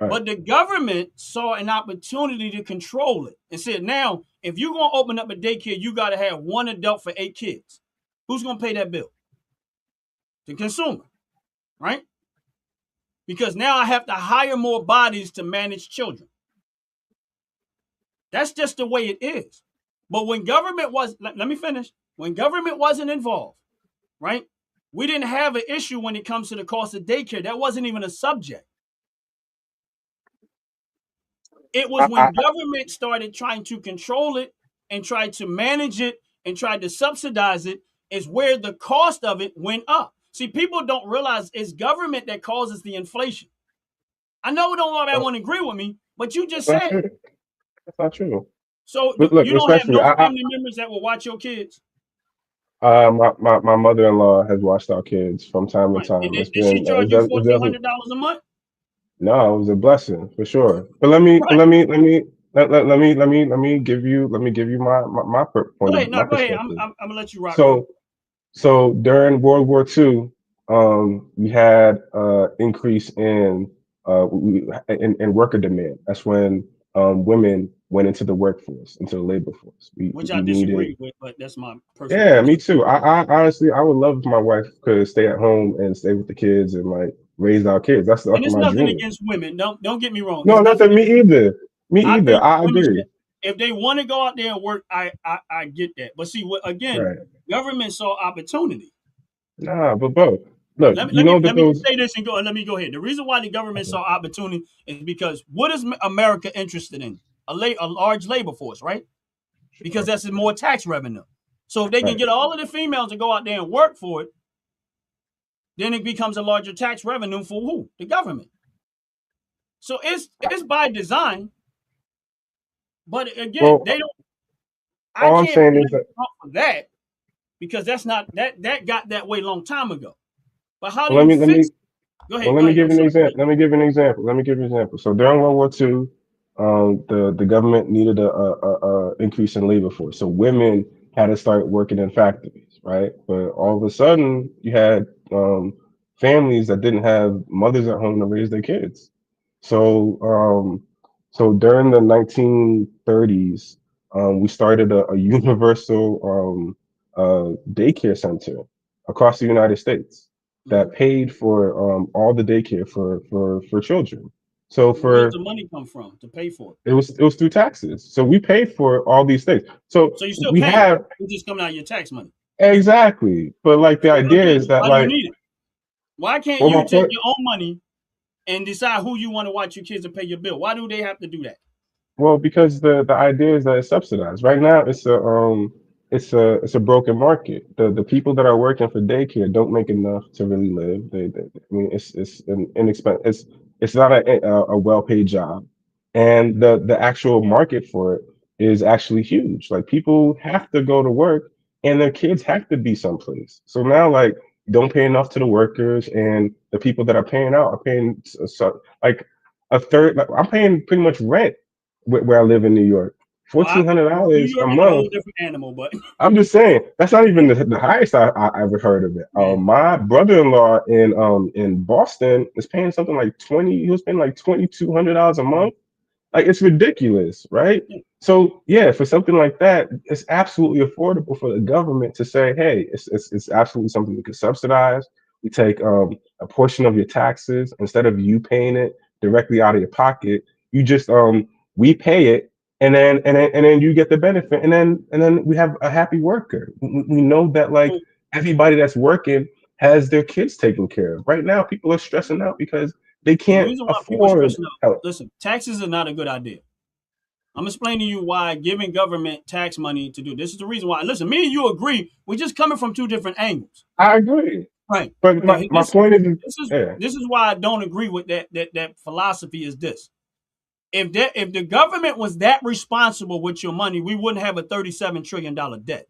right. But the government saw an opportunity to control it and said, now, if you're going to open up a daycare, you got to have one adult for 8 kids. Who's going to pay that bill? The consumer, right? Because now I have to hire more bodies to manage children. That's just the way it is. But when government was, let me finish. When government wasn't involved, right? We didn't have an issue when it comes to the cost of daycare. That wasn't even a subject. It was I, I, when government started trying to control it and tried to manage it and tried to subsidize it is where the cost of it went up. See, people don't realize it's government that causes the inflation. I know don't all want to agree with me, but you that's just not said true. it. That's not true. So Look, you don't have respectfully, no family members that will watch your kids, my mother-in-law has watched our kids from time to right? And time. did, It's did she been charge it's, you def- it's fourteen definitely hundred dollars a month? no, it was a blessing for sure. But let me Right. let me give you my Go point of ahead. No, my go ahead. perspective. I'm gonna let you rock. Go ahead. So during World War II, we had increase in worker demand. That's when women went into the workforce, into the labor force. Which I We needed. disagree with, but that's my personal Yeah, me opinion. too. I honestly I would love if my wife could stay at home and stay with the kids and like raise our kids. That's And like it's my nothing dream. against women. Don't get me wrong. No, It's nothing. nothing. Me either. Me I either. think I women agree. should, if they want to go out there and work, I get that. But see, again, Right. government saw opportunity. Nah, but bro, look, Let me you let me know that let me just those. say this and go. Let me go ahead. The reason why the government saw opportunity is because what is America interested in? A large labor force, right? Because Sure. that's more tax revenue. So if they can Right. get all of the females to go out there and work for it, then it becomes a larger tax revenue for who? The government. So it's by design. But again, Well, they don't. I all I'm can't saying is blame that. Trump for that because that's not that got that way long time ago. But how do Well, let you me let fix me it? Go well ahead, let go me ahead. give I'm you an sorry. Go example. ahead. Let me give you an example. Let me give you an example. So during World War II, the government needed a increase in labor force. So women had to start working in factories, right? But all of a sudden, you had families that didn't have mothers at home to raise their kids. So so during the 1930s, we started a universal daycare center across the United States Hmm. that paid for all the daycare for children. So Where does for the money come from to pay for it? it was through taxes. So we paid for all these things. So So you're still we paying. have It's just coming out of your tax money. exactly, but like the So idea is again, that why do you like, need it? Why can't well, my you take point. your own money and decide who you want to watch your kids and pay your bill? Why do they have to do that? Well, because the idea is that it's subsidized. Right now, it's a broken market. The people that are working for daycare don't make enough to really live. I mean, it's an inexpensive. It's not a well paid job, and the actual market for it is actually huge. Like people have to go to work, and their kids have to be someplace. So now, like, you don't pay enough to the workers, and the people that are paying out are paying like a third. Like, I'm paying pretty much rent where I live in New York. Well, Fourteen hundred New dollars a York is a month. whole different animal, but I'm just saying that's not even the highest I ever heard of it. yeah. My brother-in-law in Boston is paying something like 20. He was paying like $2,200 a month. Like it's ridiculous, right? Yeah. So yeah, for something like that, it's absolutely affordable for the government to say, hey, it's absolutely something we can subsidize. We take a portion of your taxes instead of you paying it directly out of your pocket. You just we pay it, and then you get the benefit, and then we have a happy worker. We know that like So everybody that's working has their kids taken care of. Right now, people are stressing out because they the can't reason why people are afford stressing out, help. listen, taxes are not a good idea. I'm explaining to you why giving government tax money to do this is the reason why. Listen, me and you agree. We're just coming from two different angles, I agree. right? But my This point is, this is yeah, this is why I don't agree with that philosophy. Is this if the government was that responsible with your money, we wouldn't have a $37 trillion debt.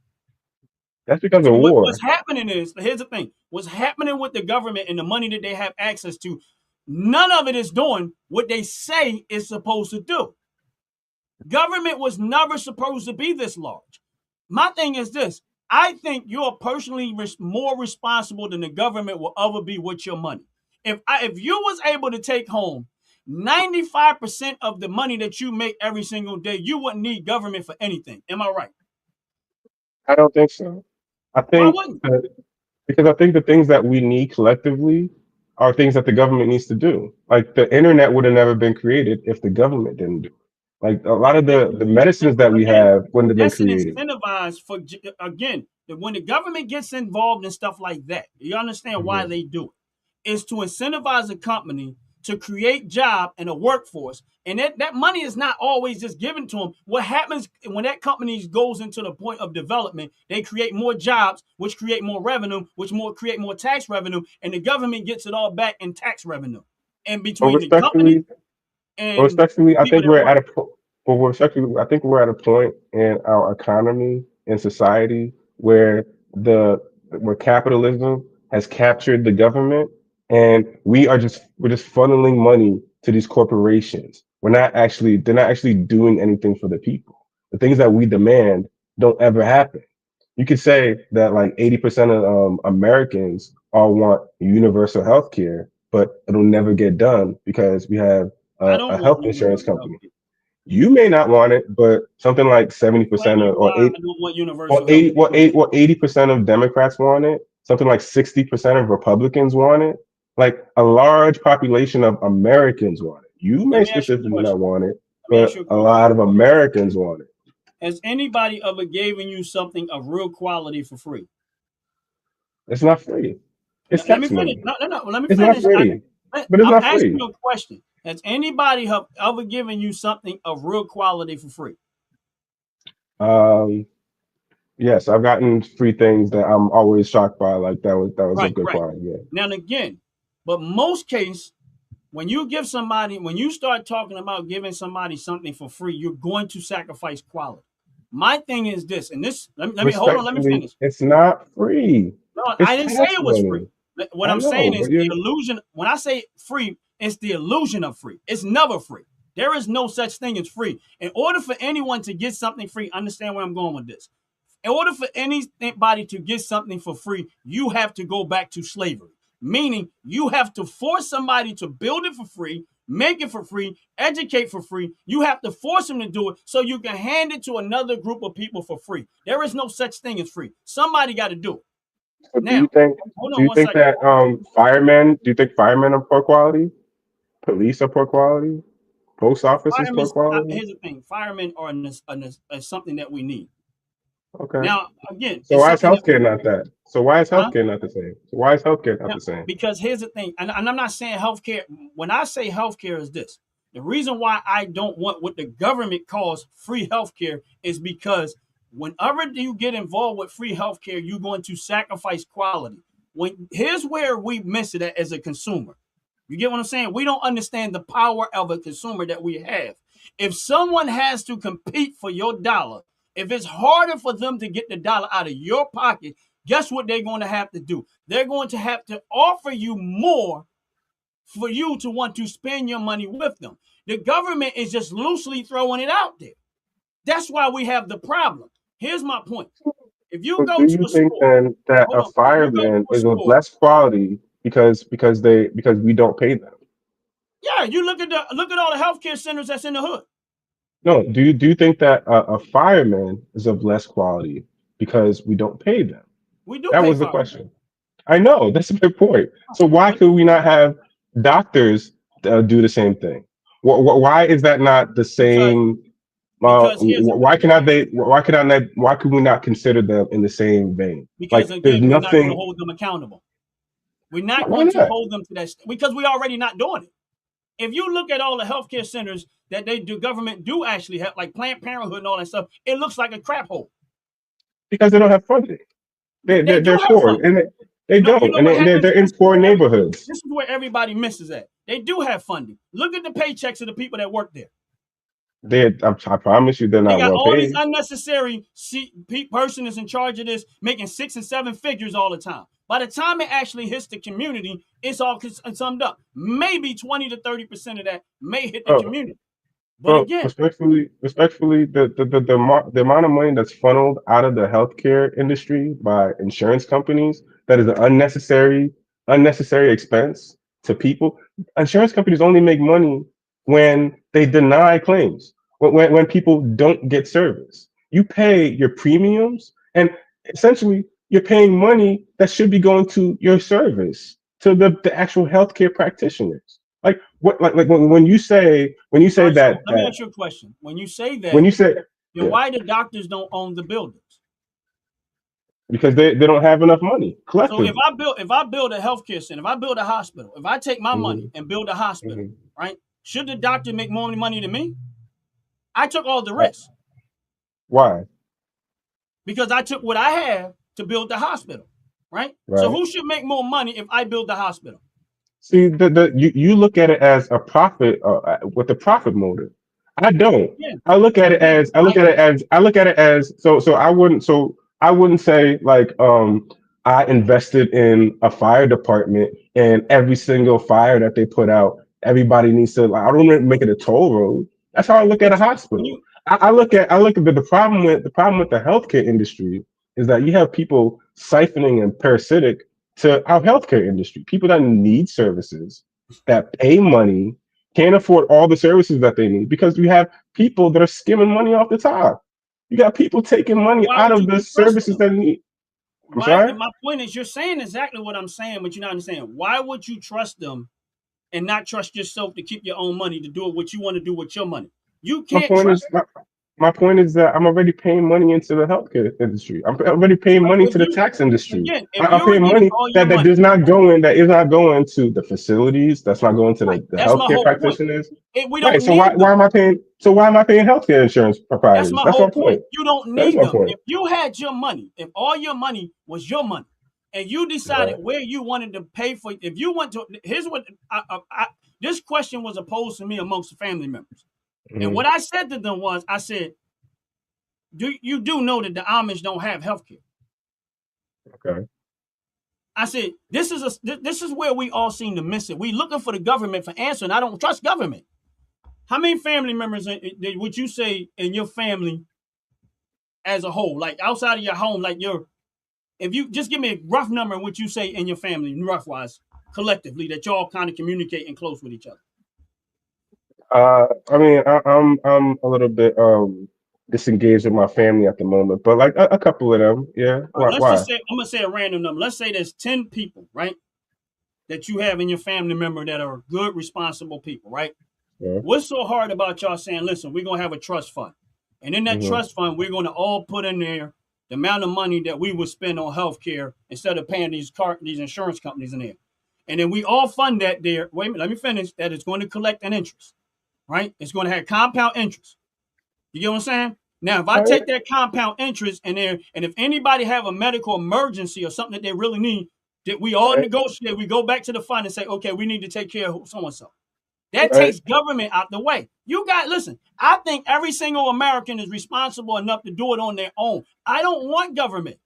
that's because of So what's war. happening is here's the thing: what's happening with the government and the money that they have access to, none of it is doing what they say it's supposed to do. Government was never supposed to be this large. My thing is this: I think you're personally more responsible than the government will ever be with your money. If you was able to take home 95% of the money that you make every single day, you wouldn't need government for anything. Am I right? I don't think so. I Why think wouldn't you? that because I think the things that we need collectively are things that the government needs to do. Like the internet would have never been created if the government didn't do it. Like a lot of the medicines that we Again, have wouldn't have been that's an created. incentivized for again when the government gets involved in stuff like that. You understand why Mhm. they do it? Is to incentivize a company to create job and a workforce, and that money is not always just given to them. What happens when that company goes into the point of development? They create more jobs, which create more revenue, which more create more tax revenue, and the government gets it all back in tax revenue. And But between the company respectfully, but and respectfully, the I people think that we're work. at a po- but respectfully, I think we're at a point in our economy and society where the where capitalism has captured the government, and we're just funneling money to these corporations. They're not actually doing anything for the people. The things that we demand don't ever happen. You could say that like 80% of Americans all want universal health care, but it'll never get done because we have I a don't want health insurance universal health company. care. You may not want it, but something like Explain 70% to you or why eight I don't want or universal health eight care. or 80% of Democrats want it. Something like 60% of Republicans want it. Like a large population of Americans want it. You Let may me ask you a specifically not question. want it, Let me ask you but a a question. lot of Americans want it. Has anybody ever given you something of real quality for free? It's not free. No, It's let me tax finish. money. No, no, no. Let me It's not finish. free, but it's I'm not asking free. you a question. Has anybody ever given you something of real quality for free? Um, yes, I've gotten free things that I'm always shocked by. Like that was of Right, good right. quality. Yeah. Now, again, but most case, when you give somebody, when you start talking about giving somebody something for free, you're going to sacrifice quality. My thing is this, and this, let me hold on, let me Respectfully, finish. it's not free. No, It's I didn't say tax it was money. free. What I I'm know, saying but is the illusion. When I say free, it's the illusion of free. It's never free. There is no such thing as free. In order for anyone to get something free, understand where I'm going with this. In order for anybody to get something for free, you have to go back to slavery. Meaning you have to force somebody to build it for free, make it for free, educate for free. You have to force them to do it so you can hand it to another group of people for free. There is no such thing as free. Somebody got to do it. so Now, hold do on you one think second. that do you think firemen are poor quality? Police are poor quality? Post office is Firemen, poor quality? here's the thing: firemen are something that we need. Okay. Now, again, So it's why is something that we healthcare not that? So why is huh? healthcare not the same? So why is healthcare not Now, the same? because here's the thing, and I'm not saying healthcare. When I say healthcare, is this the reason why I don't want what the government calls free healthcare is because whenever you get involved with free healthcare, you're going to sacrifice quality. Here's where we miss it as a consumer. You get what I'm saying? We don't understand the power of a consumer that we have. If someone has to compete for your dollar, if it's harder for them to get the dollar out of your pocket, guess what they're going to have to do? They're going to have to offer you more for you to want to spend your money with them. The government is just loosely throwing it out there. That's why we have the problem. Here's my point. If you So go do to you a think store, then that hold a on, if you go fireman to a is of store, less quality because we don't pay them? yeah, you look at all the healthcare centers that's in the hood. No, do you think that a fireman is of less quality because we don't pay them? We do That pay was the firemen. question. I know that's a good point. So why But could we not have doctors do the same thing? Why is that not the because same? here's the Why thing. cannot they? Why could we not consider them in the same vein? Because Like there's again, we're not going to nothing. hold them accountable. We're not Why going to not? hold them to that because we already not doing it. If you look at all the healthcare centers that they do, government do actually have, like Planned Parenthood and all that stuff, it looks like a crap hole. Because they don't have funding. They do They're have poor funding. and they You don't, know and what they're happens? in poor neighborhoods. This is where everybody misses at. They do have funding. Look at the paychecks of the people that work there. I promise you, they're They not got well all these paid. unnecessary person is in charge of this, making 6 and 7 figures all the time. By the time it actually hits the community, it's all summed up. Maybe 20 to 30% of that may hit the Oh, community. But well, again, respectfully, the amount of money that's funneled out of the healthcare industry by insurance companies that is an unnecessary expense to people. Insurance companies only make money when they deny claims, when people don't get service. You pay your premiums, and essentially you're paying money that should be going to your service, to the actual healthcare practitioners. Like what like when you all say right, so let me that ask you a question. When you say when that, you say then yeah, why the doctors don't own the buildings? because they don't have enough money So collectively. if I build a healthcare center, if I build a hospital, if I take my money Hmm. and build a hospital, Hmm. right? Should the doctor make more money than me? I took all the risks Why? because I took what I have to build the hospital, right? So Right. who should make more money if I build the hospital? See, you look at it as a profit with a profit motive. I don't. Yeah, I I look at it as so I wouldn't say like I invested in a fire department and every single fire that they put out, everybody needs to like, I don't make it a toll road. That's how I look at but a when hospital. you I look at the problem with the healthcare industry is that you have people siphoning and parasitic to our healthcare industry. People that need services, that pay money, can't afford all the services that they need because you have people that are skimming money off the top. You got people taking money why out would of you the trust services them? that need. I'm Why? sorry. My point is, you're saying exactly what I'm saying, but you're not understanding. Why would you trust them and not trust yourself to keep your own money to do what you want to do with your money? You My can't point is trust. my, my point is that I'm already paying money into the healthcare industry. I'm already paying But money if to the you tax industry. again, if I'm you were paying giving money all your that money, is not going to the facilities. That's not going to right? the That's my healthcare whole point. practitioners. We Right. don't need them. Why am I paying healthcare insurance That's providers? my That's whole my point. point. You don't That is need my them. point. If you had your money, if all your money was your money, and you decided Right. where you wanted to pay for, if you went to, here's what this question was posed to me amongst the family members. And Mhm. what I said to them was, I said, you do know that the Amish don't have health care. Okay. I said, this is where we all seem to miss it. We looking for the government for answer, and I don't trust government. How many family members would you say in your family as a whole, like outside of your home, like if you just give me a rough number of what you say in your family, rough wise, collectively, that y'all kind of communicate and close with each other? I mean, I'm a little bit disengaged with my family at the moment, but like a couple of them, yeah. All right, let's Why? just say, I'm gonna say a random number. Let's say there's 10 people, right, that you have in your family member that are good, responsible people, right? Yeah. What's so hard about y'all saying, listen, we're gonna have a trust fund, and in that Mhm. trust fund, we're gonna all put in there the amount of money that we would spend on healthcare instead of paying these insurance companies in there, and then we all fund that there. Wait a minute, let me finish. That it's going to collect an interest, right? It's going to have compound interest. You get what I'm saying? Now, if I All right. take that compound interest in there, and if anybody have a medical emergency or something that they really need, that we all Right. negotiate, we go back to the fund and say, okay, we need to take care of so and so. Right. That takes government out the way. Listen, I think every single American is responsible enough to do it on their own. I don't want government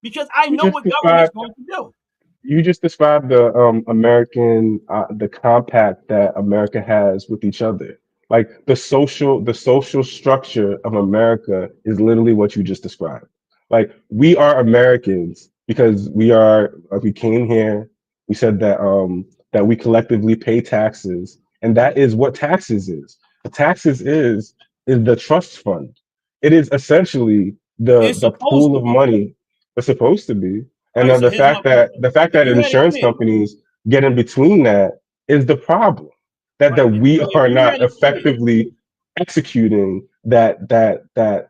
because I You know just what government's described going to do. you just described the American the compact that America has with each other. Like the social structure of America is literally what you just described. Like we are Americans because we came here. We said that we collectively pay taxes, and that is what taxes is. The taxes is the trust fund. It is essentially It's the supposed pool to of be. money. It's supposed to be. All And right, then so here's my point. the fact If that you had a insurance kid, companies get in between that is the problem. That right? we So if are you not had a kid, effectively executing that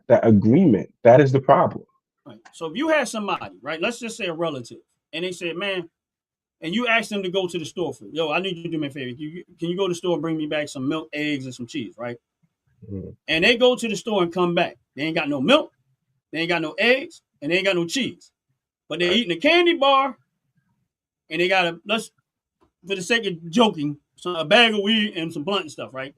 agreement. That is the problem. right? So if you had somebody, right? Let's just say a relative, and they said, man, and you ask them to go to the store for, yo, I need you to do me a favor. Can you go to the store and bring me back some milk, eggs, and some cheese, right? Mhm. And they go to the store and come back. They ain't got no milk, they ain't got no eggs, and they ain't got no cheese. But they're eating a candy bar, and they got let's, for the sake of joking, a bag of weed and some blunt and stuff, right?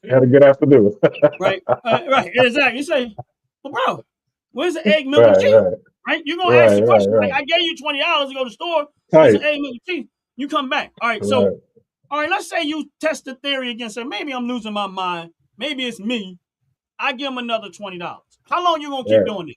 Had a good afternoon. Right, right, exactly. You say, well, bro, where's the egg, milk, and Right, cheese? right, Right? You're gonna ask right, the right, question like, right. I gave you $20 to go to the store for some Tight. egg, milk, and cheese. You come back. All right, so Right. all right, let's say you test the theory again. Say maybe I'm losing my mind. Maybe it's me. I give them another $20. How long you gonna keep Right. doing it?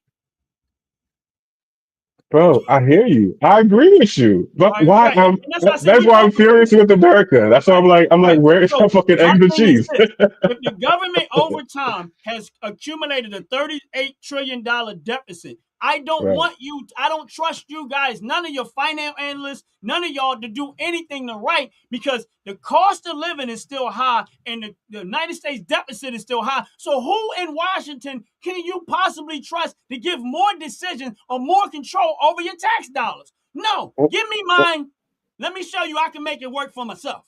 Bro, I hear you. I agree with you. But All right, why right. And that's why I said that's we why all I'm furious with America. That's why right, I'm like, right. where is the So fucking my eggs and thing is cheese? this: if the government over time has accumulated a $38 trillion deficit, I don't Right. want you. I don't trust you guys. None of your finance analysts, none of y'all to do anything to right because the cost of living is still high and the United States deficit is still high. So who in Washington can you possibly trust to give more decisions or more control over your tax dollars? No, Well, give me well, mine. Let me show you I can make it work for myself.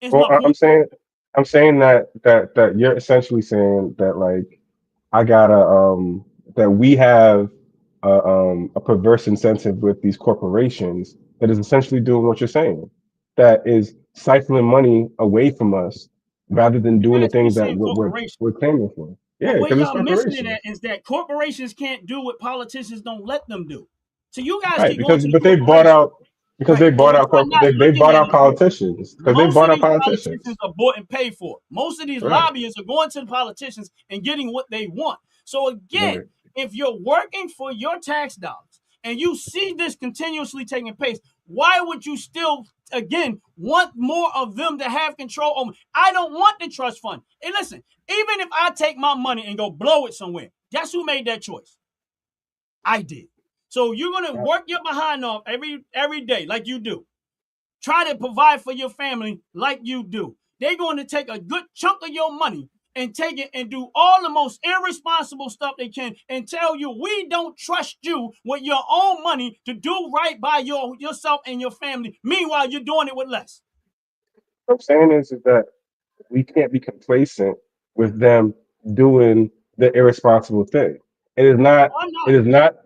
Is well, my point. I'm saying that you're essentially saying that like I gotta that we have a perverse incentive with these corporations that is essentially doing what you're saying, that is siphoning money away from us rather than doing the Yes, you're things that saying corporations. we're claiming for. But Yeah, where because it's y'all missing it corporations, at is that corporations can't do what politicians don't let them do. So you guys right? keep going to the But they bought corporation. out Right. But what y'all not they looking bought at out is this. politicians because they Most bought of out these politicians politicians, are bought and paid for. Most of these right? lobbyists are going to the politicians and getting what they want. So again, Right. if you're working for your tax dollars and you see this continuously taking place, why would you still again want more of them to have control over? I don't want the trust fund. And listen, even if I take my money and go blow it somewhere, guess who made that choice? I did. So you're gonna work your behind off every day like you do. Try to provide for your family like you do. They're going to take a good chunk of your money and take it and do all the most irresponsible stuff they can and tell you we don't trust you with your own money to do right by yourself and your family. Meanwhile, you're doing it with less. What I'm saying is that we can't be complacent with them doing the irresponsible thing. It is not. I'm not. It is not.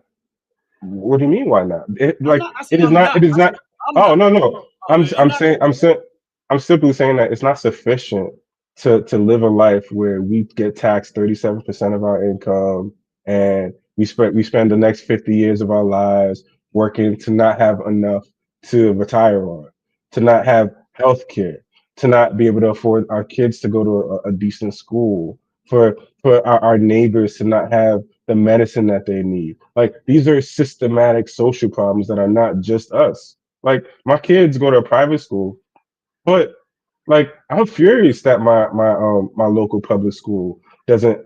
What do you mean? Why not? I'm not. I It said is I'm not. not. It is I said not. I'm Oh not. no, no. You're not. I'm simply saying that it's not sufficient to live a life where we get taxed 37% of our income and we spend the next 50 years of our lives working to not have enough to retire on, to not have health care, to not be able to afford our kids to go to a decent school, for our neighbors to not have the medicine that they need. Like these are systematic social problems that are not just us. Like my kids go to a private school, but like I'm furious that my local public school doesn't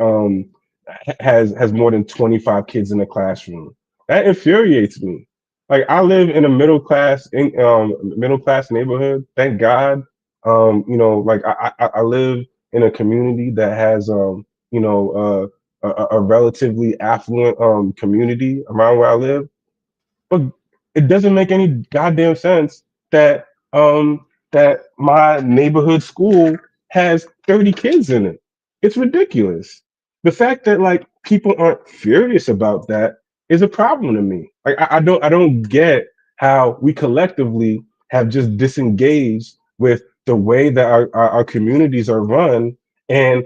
has more than 25 kids in the classroom. That infuriates me. Like I live in a middle class neighborhood. Thank God. Like I live in a community that has a relatively affluent community around where I live, but it doesn't make any goddamn sense that my neighborhood school has 30 kids in it. It's ridiculous. The fact that like people aren't furious about that is a problem to me. Like I don't get how we collectively have just disengaged with the way that our communities are run and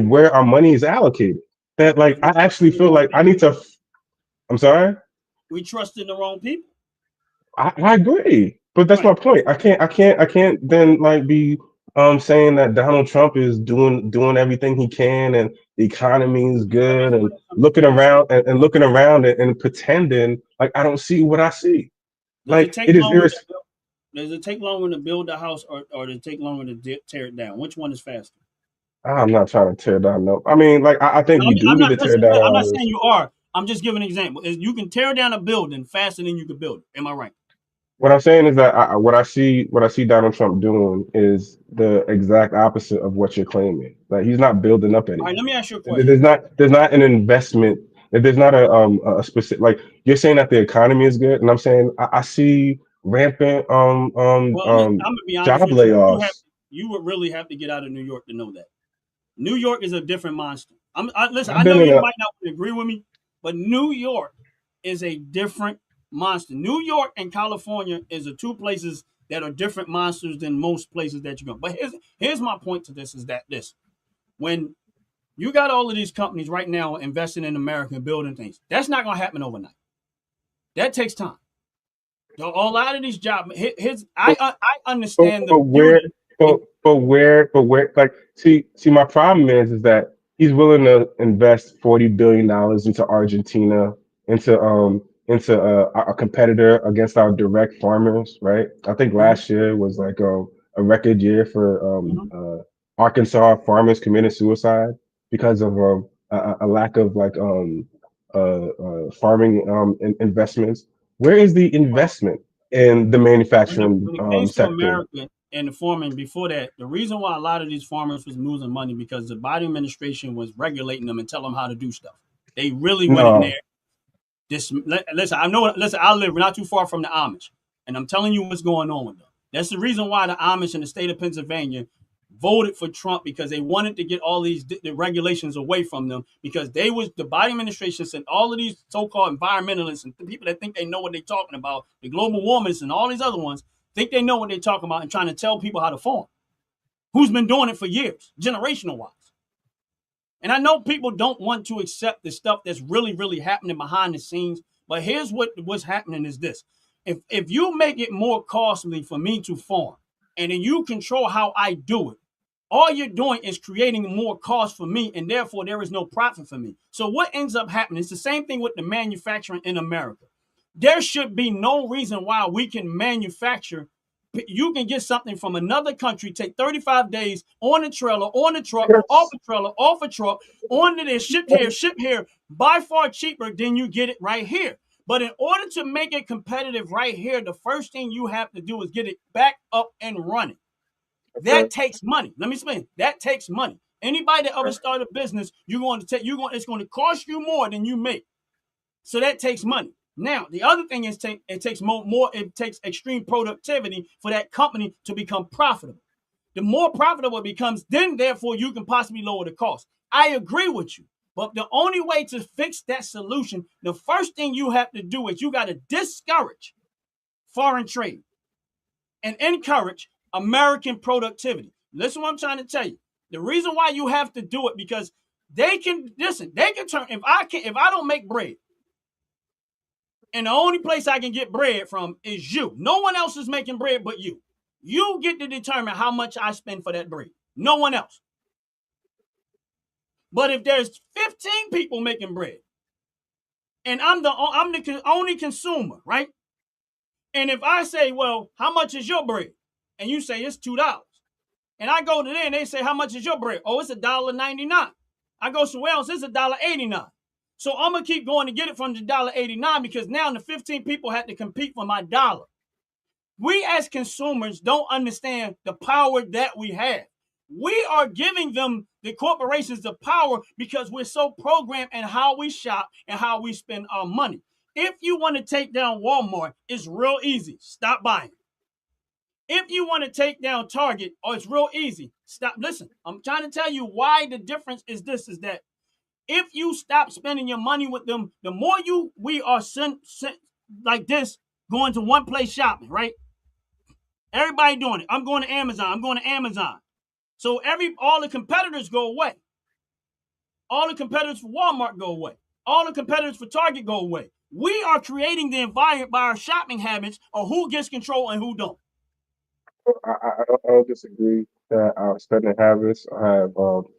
where our money is allocated. That like Because we I actually trusting the feel wrong like I people. need to. I'm sorry. We trusting the wrong people. I agree, but that's Right. my point. I can't then like be saying that Donald Trump is doing everything he can and the economy is Let me good and explain something to looking you. around and looking around and pretending like I don't see what I see. Does it Like take it is longer to irres build? Does it take longer to build the house, or does it take longer to tear it down? Which one is faster? I'm not trying to tear down no. I mean, like I think we do I'm need not. to tear Listen, down I'm all not saying this. you are. I'm just giving an example. You can tear down a building faster than you can build it. Am I right? What I'm saying is that what I see Donald Trump doing is the exact opposite of what you're claiming. Like he's not building up All right. Let anything. me ask you a question. There's not an investment. There's not a specific like you're saying that the economy is good, and I'm saying I see rampant Well, I'm gonna be honest job with you. layoffs. You would really have to get out of New York to know that. New York is a different monster. Listen. I I've know been in you a might not agree with me, but New York is a different monster. New York and California is the two places that are different monsters than most places that you go. But here's my point to this: is that this when you got all of these companies right now investing in America and building things, that's not going to happen overnight. That takes time. So a lot of these jobs, I but, understand the but where beauty. but but where like see my problem is that he's willing to invest $40 billion into Argentina into a competitor against our direct farmers, right? I think Mhm, last year was like a record year for mhm. Arkansas farmers committing suicide because of a lack of like farming investments. Where is the investment in the manufacturing When it came to sector? America and the farming before that, the reason why a lot of these farmers was losing money because the Biden administration was regulating them and telling them how to do stuff. They really went in there. No, Listen, I know. Listen, I live not too far from the Amish, and I'm telling you what's going on with them. That's the reason why the Amish in the state of Pennsylvania voted for Trump because they wanted to get all these the regulations away from them because the Biden administration sent all of these so-called environmentalists and people that think they know what they're talking about, the global warmers and all these other ones think they know what they're talking about and trying to tell people how to farm. Who's been doing it for years, generational wise. And I know people don't want to accept the stuff that's really, really happening behind the scenes. But here's what's happening is this. If you make it more costly for me to farm and then you control how I do it, all you're doing is creating more cost for me, and therefore there is no profit for me. So what ends up happening? It's the same thing with the manufacturing in America. There should be no reason why we can manufacture. You can get something from another country, take 35 days on a trailer, on a truck, off yes. a trailer, off a truck, onto there, ship here, by far cheaper than you get it right here. But in order to make it competitive right here, the first thing you have to do is get it back up and running. That takes money. Let me explain. That takes money. Anybody that ever start a business, it's going to cost you more than you make. So that takes money. Now, the other thing is it takes it takes extreme productivity for that company to become profitable. The more profitable it becomes, then therefore you can possibly lower the cost. I agree with you. But the only way to fix that solution, the first thing you have to do is you got to discourage foreign trade. and encourage American productivity. Listen what I'm trying to tell you. The reason why you have to do it because they can turn if I don't make bread, and the only place I can get bread from is you. No one else is making bread but you. You get to determine how much I spend for that bread. No one else. But if there's 15 people making bread, and I'm the only consumer, right? And if I say, well, how much is your bread? And you say it's $2. And I go to them and they say, how much is your bread? Oh, it's $1.99. I go somewhere else, it's $1.89. So I'm going to keep going to get it from the $1.89 because now the 15 people had to compete for my dollar. We as consumers don't understand the power that we have. We are giving them, the corporations, the power because we're so programmed in how we shop and how we spend our money. If you want to take down Walmart, it's real easy. Stop buying. If you want to take down Target, it's real easy. Stop. Listen, I'm trying to tell you why the difference is this, is that if you stop spending your money with them, the more we are sent like this, going to one place shopping, right? Everybody doing it. I'm going to Amazon. So all the competitors go away. All the competitors for Walmart go away. All the competitors for Target go away. We are creating the environment by our shopping habits of who gets control and who don't. I don't disagree that our spending habits have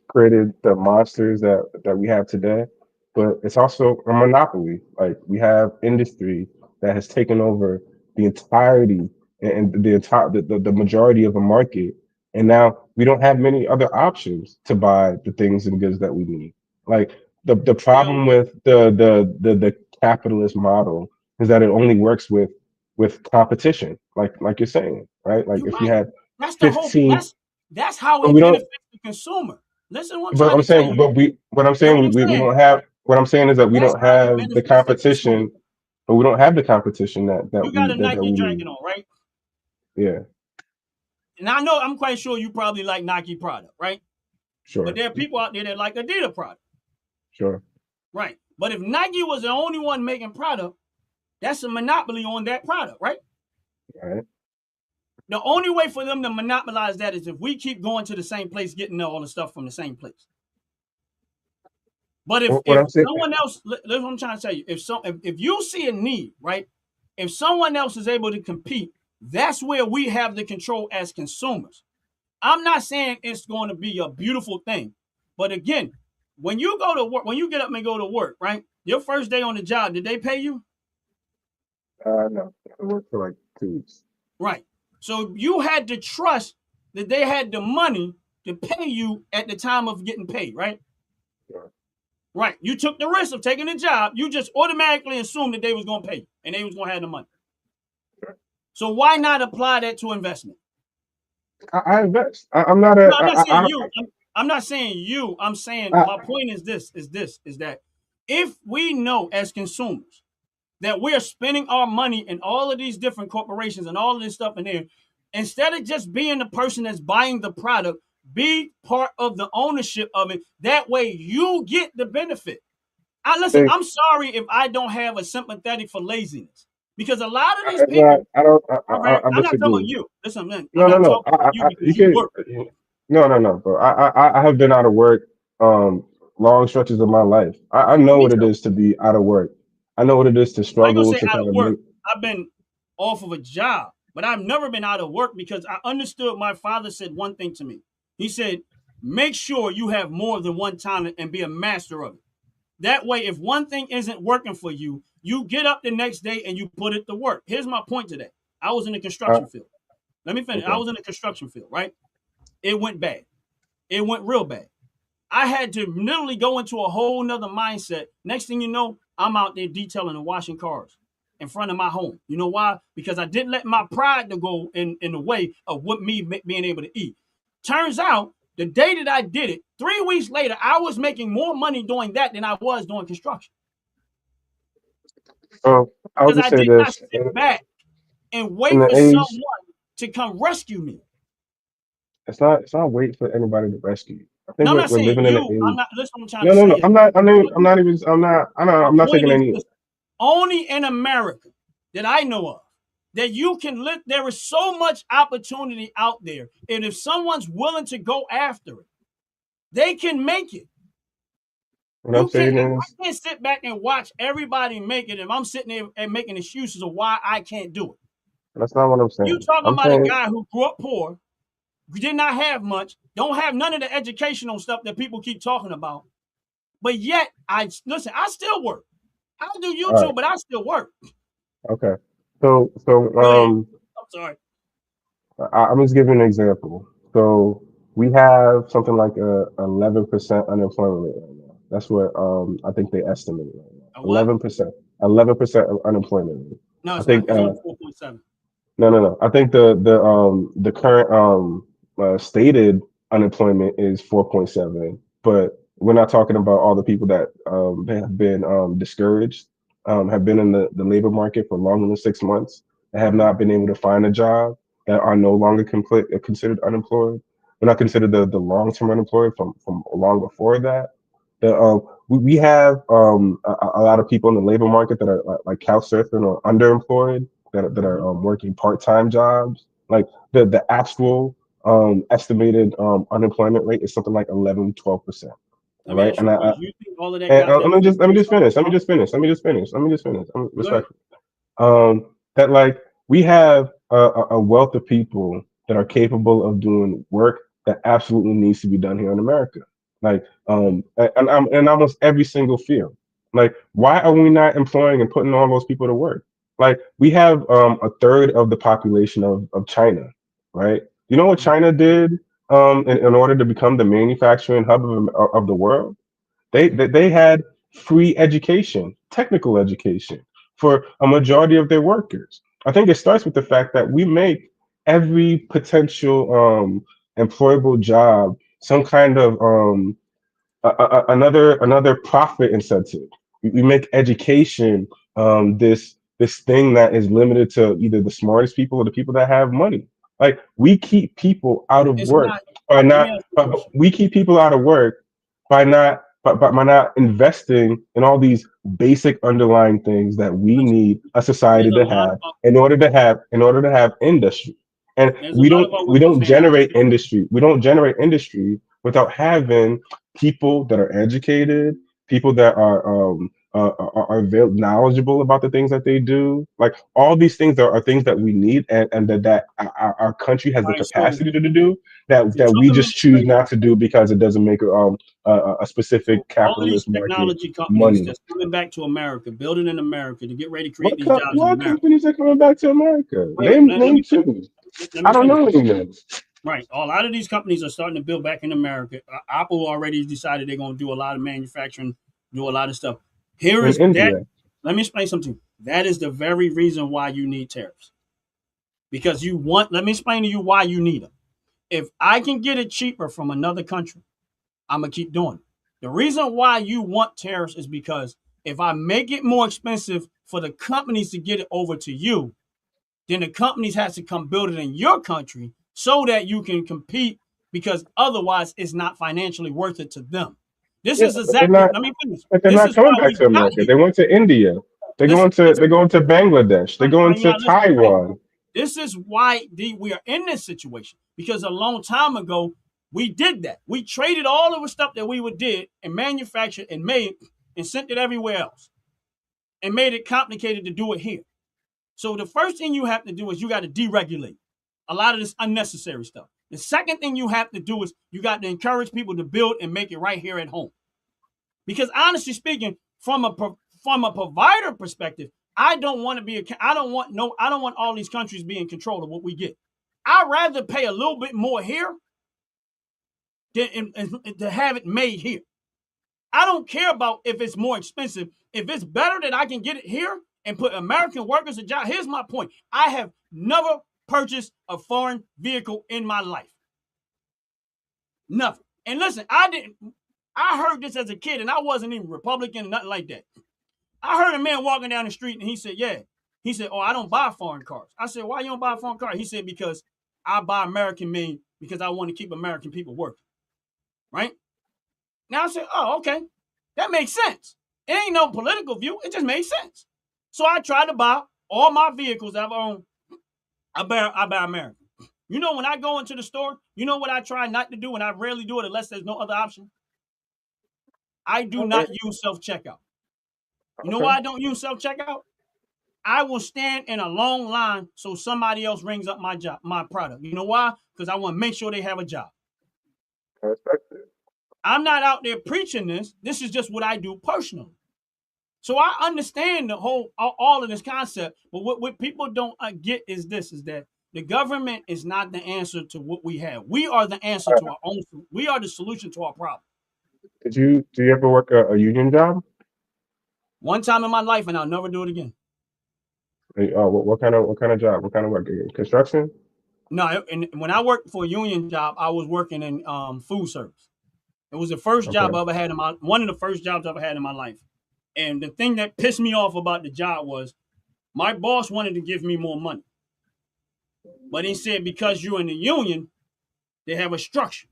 created the monsters that we have today, but it's also a monopoly. Like we have industry that has taken over the entirety and the majority of the market, and now we don't have many other options to buy the things and goods that we need. Like the problem with the capitalist model is that it only works with competition, like you're saying, right? Like You're if you right. had That's the whole. 15, That's how but it we don't. benefits the consumer. Listen, what I'm But trying I'm to tell saying, you. but what I'm Know what saying, I'm we saying? don't have. What I'm saying is that we That's don't how it have the benefits the consumer. competition, but we don't have the competition You got a that Nike we jacket need. on, right? Yeah, And I know I'm quite sure you probably like Nike product, right? But sure, there are people out there that like Adidas product, sure. right? But if Nike was the only one making product, that's a monopoly on that product, right? All right. The only way for them to monopolize that is if we keep going to the same place, getting all the stuff from the same place. But What if I'm saying, someone else, that's what I'm trying to tell you. If you see a need, right? If someone else is able to compete, that's where we have the control as consumers. I'm not saying it's going to be a beautiful thing, but again, when you go to work, when you get up and go to work, right? Your first day on the job, did they pay you? no, I worked for like 2 weeks. Right. So you had to trust that they had the money to pay you at the time of getting paid, right? Sure. Right. You took the risk of taking the job. You just automatically assumed that they was going to pay you and they was going to have the money. So why not apply that to investment? I invest. I'm not No, a. I'm not saying you. I'm not saying you. I'm saying my point is that if we know as consumers that we're spending our money in all of these different corporations and all of this stuff in there, instead of just being the person that's buying the product, be part of the ownership of it. That way you get the benefit. Listen, I'm sorry if I don't have a sympathetic for laziness. Because a lot of these people, I don't. I I'm not talking about disagree. you. Listen, man, I'm No, no, not no. talking about you You because you can. work. No, bro. I have been out of work long stretches of my life. I know Me what it too. is to be out of work. I know what it is to I ain't gonna struggle say to out kind of of work. make. I've been off of a job, but I've never been out of work because I understood my father said one thing to me. He said, make sure you have more than one talent and be a master of it. That way, if one thing isn't working for you, you get up the next day and you put it to work. Here's my point today. I was in the construction field. Let me finish. I Okay. was in the construction field, right? It went bad. It went real bad. I had to literally go into a whole nother mindset. Next thing you know, I'm out there detailing and washing cars in front of my home. You know why? Because I didn't let my pride to go in the way of what me being able to eat. Turns out, the day that I did it, 3 weeks later, I was making more money doing that than I was doing construction. I'll Because just I say did not this: sit back and in wait the for age, someone to come rescue me. it's not wait for anybody to rescue you. I think Now, I'm not we're saying living in an you. I'm age. not. Listen, what I'm trying No, to no, say no. is, I'm not even. I'm not. my I'm not point taking is any. this. Only in America that I know of, that you can live. There is so much opportunity out there. And if someone's willing to go after it, they can make it. What I'm saying I is, can't sit back and watch everybody make it if I'm sitting there and making excuses of why I can't do it. that's not what I'm You saying. talking I'm about a saying, guy who grew up poor, did not have much, don't have none of the educational stuff that people keep talking about. But yet, I still work. I do all right, YouTube, but I still work. okay. So Go ahead. I'm sorry. I'm just giving an example. So we have something like a 11% unemployment rate right now. That's what I think they estimate right now. A what? 11%, 11% of unemployment rate. No, I it's not. think It's only 4.7. no. I think the current stated unemployment is 4.7, but we're not talking about all the people that have been discouraged, have been in the labor market for longer than 6 months, and have not been able to find a job, that are no longer considered unemployed. We're not considered the long term unemployed from long before that. We have a lot of people in the labor market that are like couch surfing or underemployed, that are working part time jobs. Like the actual estimated unemployment rate is something like 11-12%. All Let me right, ask you and a I, question. You think all of that and got that money let me based just off finish. Let me of just finish. Let me just finish. Let me just finish. I'm Go ahead. respectful. That we have a wealth of people that are capable of doing work that absolutely needs to be done here in America. Like and I'm in almost every single field. Like, why are we not employing and putting all those people to work? Like, we have a third of the population of China, right? You know what China did in order to become the manufacturing hub of the world? They had free education, technical education for a majority of their workers. I think it starts with the fact that we make every potential employable job some kind of another profit incentive. We make education this thing that is limited to either the smartest people or the people that have money. Like, we keep people out of It's work not. by Let me not ask you a but question. we keep people out of work by not investing in all these basic underlying things that we Listen, need a society there's a to lot have of in order to have industry. And there's a we lot don't of what we you're don't saying. I generate agree with. industry. We don't generate industry without having people that are educated, people that are knowledgeable about the things that they do. Like, all these things are things that we need, and that our country has All the right, so capacity to do, that you're we talking just choose manufacturing. not to do because it doesn't make a So specific all of these capitalist market technology companies money. that's coming back to America, building in America to get ready to create these jobs in What America. companies are coming back to America? Wait, let Name me finish. two. Let I me don't finish. know any of them. Right. A lot of these companies are starting to build back in America. Apple already decided they're going to do a lot of manufacturing, do a lot of stuff. Here In is that. India. Let me explain something. That is the very reason why you need tariffs. Because you want, let me explain to you why you need them. If I can get it cheaper from another country, I'm going to keep doing it. The reason why you want tariffs is because if I make it more expensive for the companies to get it over to you, then the companies has to come build it in your country so that you can compete, because otherwise it's not financially worth it to them. This Yeah, is exactly, let me finish. but they're This not is why coming back we to got America. here. They went to India. Listen, They're going to Bangladesh. They're going to you listen to me. Taiwan. This is why we are in this situation, because a long time ago we did that. We traded all of the stuff that we would did and manufactured and made and sent it everywhere else and made it complicated to do it here. So the first thing you have to do is you got to deregulate a lot of this unnecessary stuff. The second thing you have to do is you got to encourage people to build and make it right here at home. Because honestly speaking, from a provider perspective, I don't want all these countries being in control of what we get. I'd rather pay a little bit more here than to have it made here. I don't care about if it's more expensive. If it's better that I can get it here and put American workers in job. Here's my point. I have never purchased a foreign vehicle in my life. Never. And listen, I heard this as a kid, and I wasn't even Republican and nothing like that. I heard a man walking down the street and he said, yeah. He said, oh, I don't buy foreign cars. I said, why you don't buy a foreign car? He said, because I buy American made because I want to keep American people working. Right? Now I said, oh, okay. That makes sense. It ain't no political view. It just made sense. So I tried to buy all my vehicles I've owned I buy American. You know, when I go into the store, you know what I try not to do, and I rarely do it unless there's no other option. I do Okay. not use self checkout. You know Okay. why I don't use self checkout? I will stand in a long line so somebody else rings up my product. You know why? Because I want to make sure they have a job. I respect it. I'm not out there preaching this. This is just what I do personally. So I understand the whole all of this concept, but what people don't get is this: is that the government is not the answer to what we have. We are the answer to our own. We are the solution to our problem. Do you ever work a union job? One time in my life, and I'll never do it again. What kind of job? What kind of work? Construction? No, and when I worked for a union job, I was working in food service. It was the first job Okay. I ever had in my one of the first jobs I ever had in my life. And the thing that pissed me off about the job was my boss wanted to give me more money. But he said because you're in the union, they have a structure.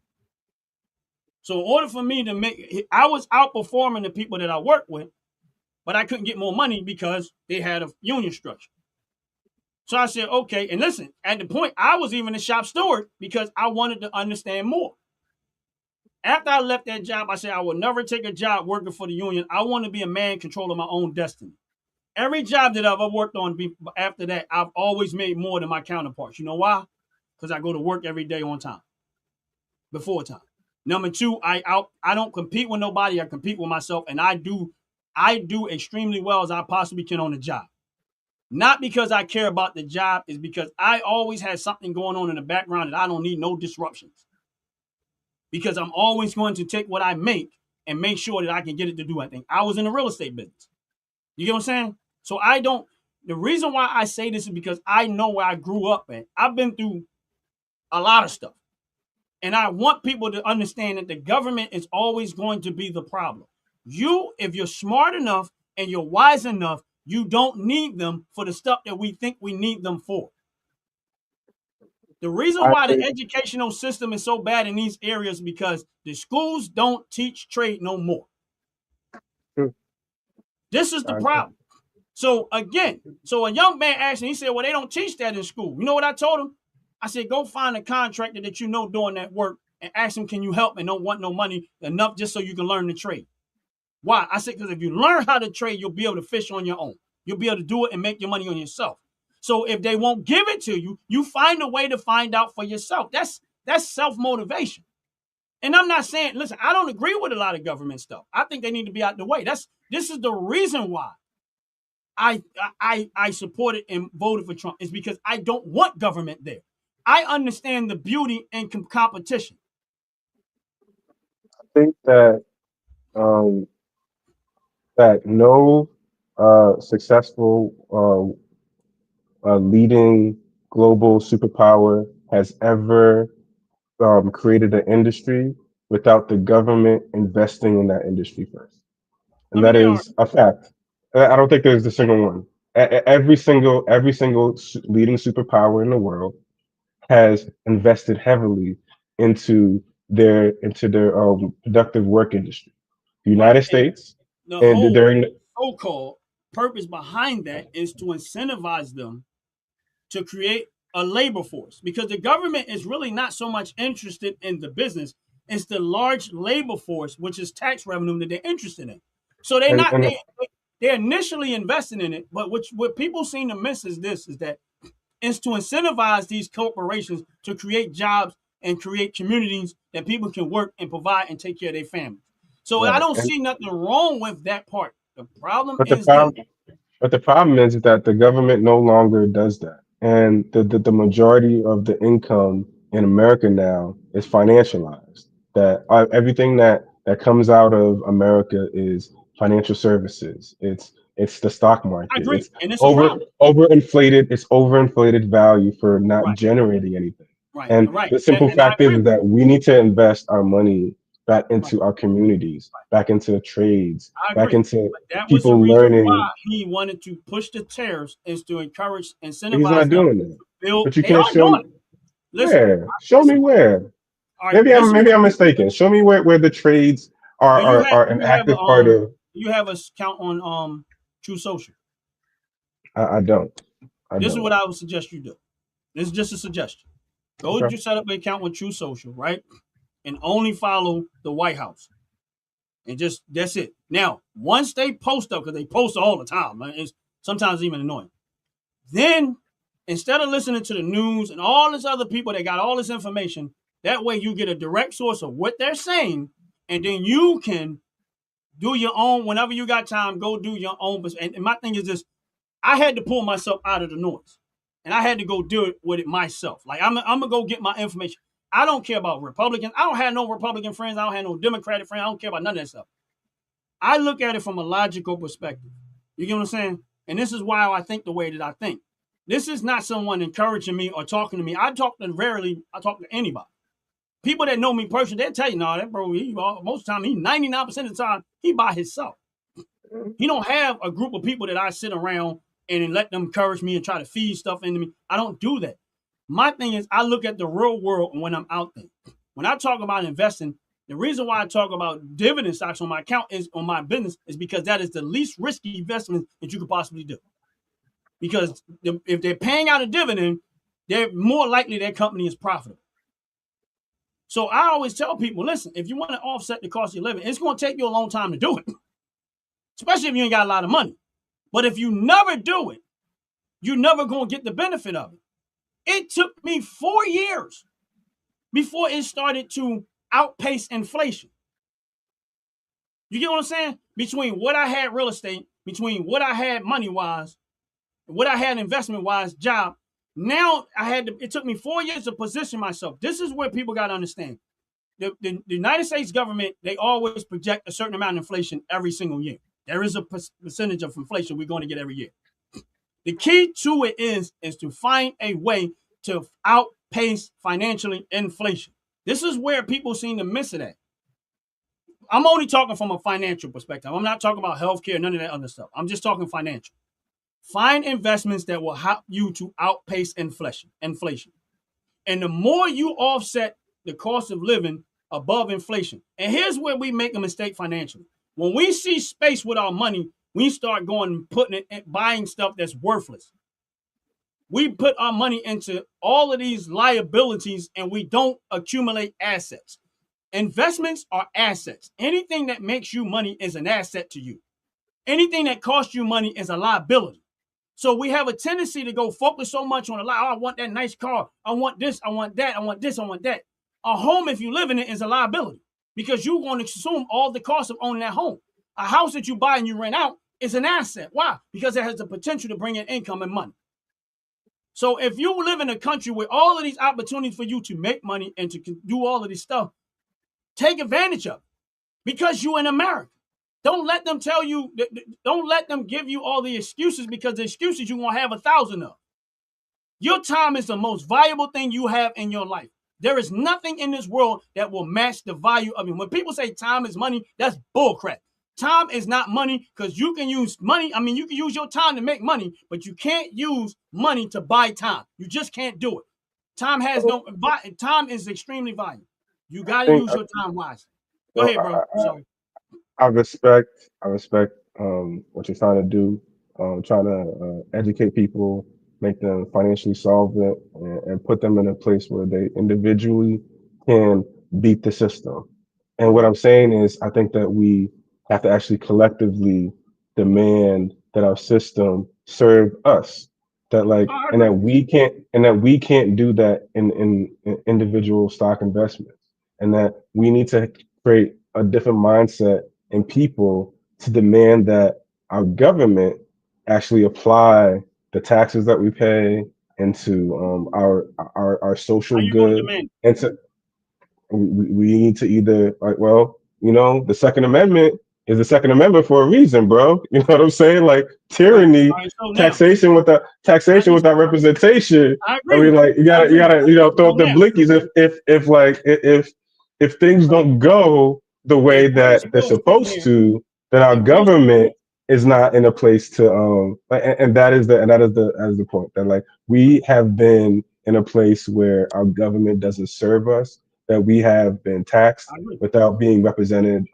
So in order for me to make I was outperforming the people that I worked with, but I couldn't get more money because they had a union structure. So I said, okay, and listen, at the point I was even a shop steward because I wanted to understand more. After I left that job, I said I will never take a job working for the union. I want to be a man controlling my own destiny. Every job that I've ever worked on after that, I've always made more than my counterparts. You know why? Because I go to work every day on time, before time. Number two, I don't compete with nobody. I compete with myself, and I do extremely well as I possibly can on the job. Not because I care about the job, is because I always had something going on in the background that I don't need no disruptions. Because I'm always going to take what I make and make sure that I can get it to do anything. I was in the real estate business. You get what I'm saying? So I don't. The reason why I say this is because I know where I grew up at. I've been through a lot of stuff. And I want people to understand that the government is always going to be the problem. You, if you're smart enough and you're wise enough, you don't need them for the stuff that we think we need them for. The reason I why the agree. educational system is so bad in these areas because the schools don't teach trade no more. True. This is the I agree. problem. So again, so a young man asked me, he said, well, they don't teach that in school. You know what I told him? I said, go find a contractor that you know doing that work and ask him, can you help, and don't want no money enough just so you can learn the trade. Why? I said, because if you learn how to trade, you'll be able to fish on your own. You'll be able to do it and make your money on yourself. So if they won't give it to you, you find a way to find out for yourself. That's self-motivation. And I'm not saying, listen, I don't agree with a lot of government stuff. I think they need to be out the way. This is the reason why I supported and voted for Trump, is because I don't want government there. I understand the beauty in competition. I think um, that no successful leading global superpower has ever created an industry without the government investing in that industry first. Let And me that give you is a fact. I don't think there's a single one. Every single leading superpower in the world has invested heavily into their productive work industry. The right. United And States, the and whole during so-called purpose behind that is to incentivize them to create a labor force, because the government is really not so much interested in the business. It's the large labor force, which is tax revenue, that they're interested in. So and they're initially investing in it, but what people seem to miss is this: is that it's to incentivize these corporations to create jobs and create communities that people can work and provide and take care of their families. So I right, don't and see nothing wrong with that part. The problem but the is this. problem But the problem is that the government no longer does that. And the majority of the income in America now is financialized. That everything that comes out of America is financial services. It's the stock I market. agree, It's and it's a problem. overinflated. It's overinflated value for not Right, generating anything. right, And right, the simple and I fact agree is with that we need to invest our money back you. Right, into our communities, back into trades, I back agree. into But that was the people reason learning. why he wanted to push the tariffs, is to encourage, He's incentivize not them doing that. to build. But you They can't are show doing me it. Listen, where. Show me listen. where. All right, this is Maybe what I'm mistaken. Show me where the trades are do an you have a active part of. do you have a account on True Social? I don't. I This is don't. what I would suggest you do. This is just a suggestion. Go Okay. you set up an account with True Social, right? And only follow the White House. And just that's it. Now, once they post up, because they post all the time, man, it's sometimes even annoying. Then instead of listening to the news and all this other people that got all this information, that way you get a direct source of what they're saying, and then you can do your own whenever you got time. Go do your own. And my thing is this: I had to pull myself out of the noise, and I had to go do it with it myself. Like I'm gonna go get my information. I don't care about Republicans. I don't have no Republican friends. I don't have no Democratic friends. I don't care about none of that stuff. I look at it from a logical perspective. You get what I'm saying? And this is why I think the way that I think. This is not someone encouraging me or talking to me. I talk to anybody. People that know me personally, they'll tell you, no, that bro, most of the time, 99% of the time, he by himself. He don't have a group of people that I sit around and let them encourage me and try to feed stuff into me. I don't do that. My thing is, I look at the real world when I'm out there. When I talk about investing, the reason why I talk about dividend stocks on my account is on my business is because that is the least risky investment that you could possibly do. Because if they're paying out a dividend, they're more likely their company is profitable. So I always tell people, listen, if you want to offset the cost of your living, it's going to take you a long time to do it, especially if you ain't got a lot of money. But if you never do it, you're never going to get the benefit of it. It took me 4 years before it started to outpace inflation. You get what I'm saying? Between what I had real estate, between what I had money-wise, what I had investment-wise, job, now it took me 4 years to position myself. This is where people got to understand. The United States government, they always project a certain amount of inflation every single year. There is a percentage of inflation we're going to get every year. The key to it is to find a way to outpace financially inflation. This is where people seem to miss it at. I'm only talking from a financial perspective. I'm not talking about healthcare, none of that other stuff. I'm just talking financial. Find investments that will help you to outpace inflation. And the more you offset the cost of living above inflation, and here's where we make a mistake financially. When we see space with our money, we start going and putting it, buying stuff that's worthless. We put our money into all of these liabilities and we don't accumulate assets. Investments are assets. Anything that makes you money is an asset to you. Anything that costs you money is a liability. So we have a tendency to go focus so much on I want that nice car. I want this. I want that. I want this. I want that. A home, if you live in it, is a liability because you're going to consume all the cost of owning that home. A house that you buy and you rent out is an asset. Why? Because it has the potential to bring in income and money. So if you live in a country with all of these opportunities for you to make money and to do all of this stuff, take advantage of it because you're in America. Don't let them tell you, don't let them give you all the excuses because the excuses you're going to have 1,000 of. Your time is the most valuable thing you have in your life. There is nothing in this world that will match the value of it. When people say time is money, that's bullcrap. Time is not money because you can use money. I mean, you can use your time to make money, but you can't use money to buy time. You just can't do it. Time is extremely valuable. You got to use your time wisely. Go ahead, bro. Sorry. I respect what you're trying to do, trying to educate people, make them financially solvent, and put them in a place where they individually can beat the system. And what I'm saying is, I think that we have to actually collectively demand that our system serve us. That like, and that we can't do that in individual stock investments, and that we need to create a different mindset in people to demand that our government actually apply the taxes that we pay into our social good, and to we need to either like, well, the Second Amendment is the Second Amendment for a reason, bro. You know what I'm saying? Like tyranny, So taxation without representation. I agree. I mean, like you gotta throw up the blinkies if things don't go the way that they're supposed to, then our government is not in a place to and that is the point that like we have been in a place where our government doesn't serve us, that we have been taxed without being represented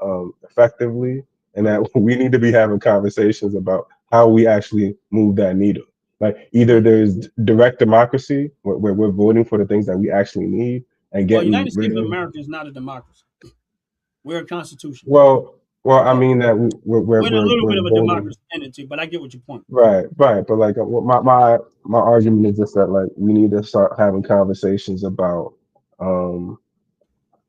effectively, and that we need to be having conversations about how we actually move that needle. Like either there's direct democracy where we're voting for the things that we actually need and Well, getting United rid States of of. America is not a democracy. We're a constitution. Well, I Okay. mean that With a little bit we're of a voting. democracy entity, but I get what your point. Right. But like my argument is just that like we need to start having conversations um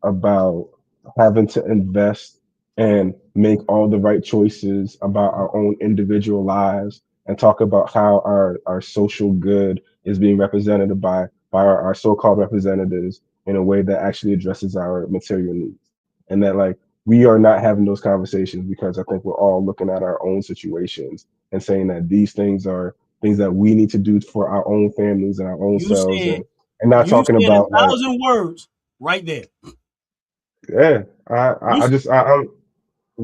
about having to invest and make all the right choices about our own individual lives and talk about how our social good is being represented by our so-called representatives in a way that actually addresses our material needs. And that like we are not having those conversations because I think we're all looking at our own situations and saying that these things are things that we need to do for our own families and our own You selves said and not you talking said a about like thousand words right there. yeah, You I'm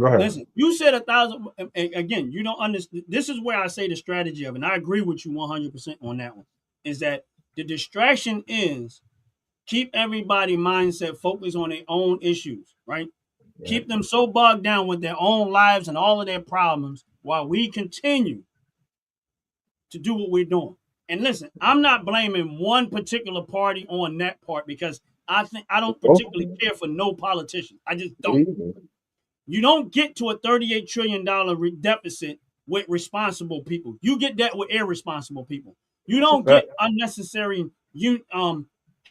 go ahead. listen. You said a thousand. Again, you don't understand. This is where I say the strategy of it. And I agree with you 100% on that one. Is that the distraction is keep everybody mindset focused on their own issues, right? Right. Keep them so bogged down with their own lives and all of their problems while we continue to do what we're doing. And listen, I'm not blaming one particular party on that part because I don't Both particularly care for no politician. I just don't. either. You don't get to a $38 trillion deficit with responsible people. You get that with irresponsible people. You That's a don't get fact. unnecessary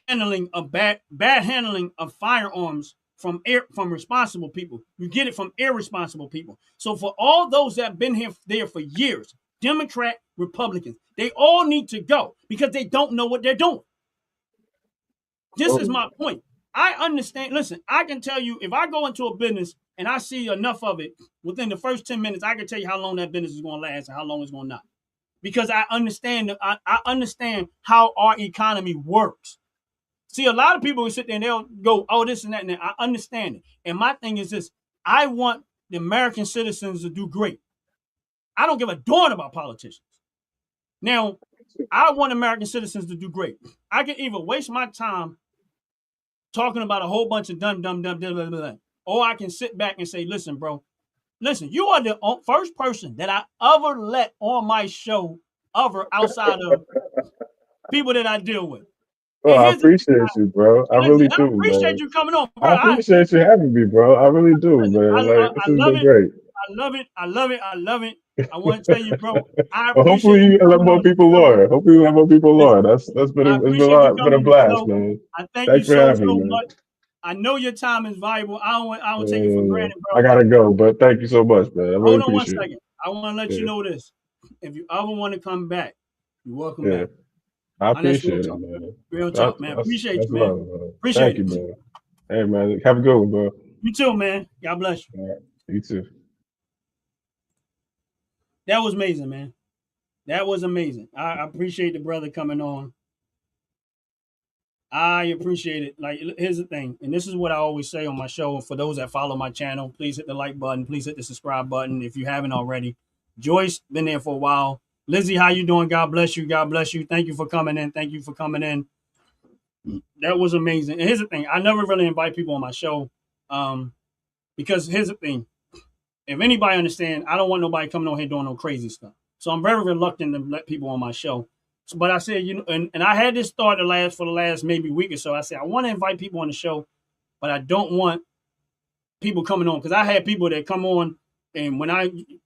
handling of bad handling of firearms from responsible people. You get it from irresponsible people. So for all those that have been here there for years, Democrat, Republicans, they all need to go because they don't know what they're doing. This is Well, my point. I understand. Listen, I can tell you if I go into a business and I see enough of it within the first 10 minutes, I can tell you how long that business is going to last and how long it's going to not. Because I understand I understand how our economy works. See, a lot of people will sit there and they'll go, oh, this and that, and that. I understand it. And my thing is this: I want the American citizens to do great. I don't give a darn about politicians. Now, I want American citizens to do great. I can either waste my time talking about a whole bunch of dumb, blah, blah, blah, or I can sit back and say, listen, bro, listen, you are the first person that I ever let on my show, ever outside of people that I deal with. well, And I here's the thing, appreciate you, bro. I listen, really and I do, appreciate man. you coming on, bro. I appreciate you having me, bro. I really do, Listen, man. Like I this has love been it. great. I love it. I love it. I love it. I want to tell you, bro, I Well, appreciate hopefully you you let coming more on the people show. learn. Hopefully you let more people Listen, learn. That's been I appreciate you been coming a on the blast, show. man. I thank you Thanks for so, having me, so man. much. I know your time is valuable. I don't take it for Yeah, granted, I bro. gotta go, but thank you so much, man. I really Hold on one appreciate it. second. I want to let you Yeah, know this. If you ever want to come back, you're welcome yeah. back. I And that's real appreciate it, talk. man. Real talk, man. Appreciate That's you, man. love, man. Appreciate Thank you, it. man. Hey, man. Have a good one, bro. You too, man. God bless you. All right. You too. That was amazing, man. That was amazing. I appreciate the brother coming on. I appreciate it. Like, here's the thing, and this is what I always say on my show. For those that follow my channel, please hit the like button. Please hit the subscribe button if you haven't already. Joyce been there for a while. Lizzie, how you doing? God bless you. God bless you. Thank you for coming in. Thank you for coming in. That was amazing. And here's the thing: I never really invite people on my show, um, because here's the thing: if anybody understand, I don't want nobody coming on here doing no crazy stuff. So I'm very reluctant to let people on my show. So, but I said, you know, and I had this thought for the last maybe week or so. I said I want to invite people on the show, but I don't want people coming on because I had people that come on, and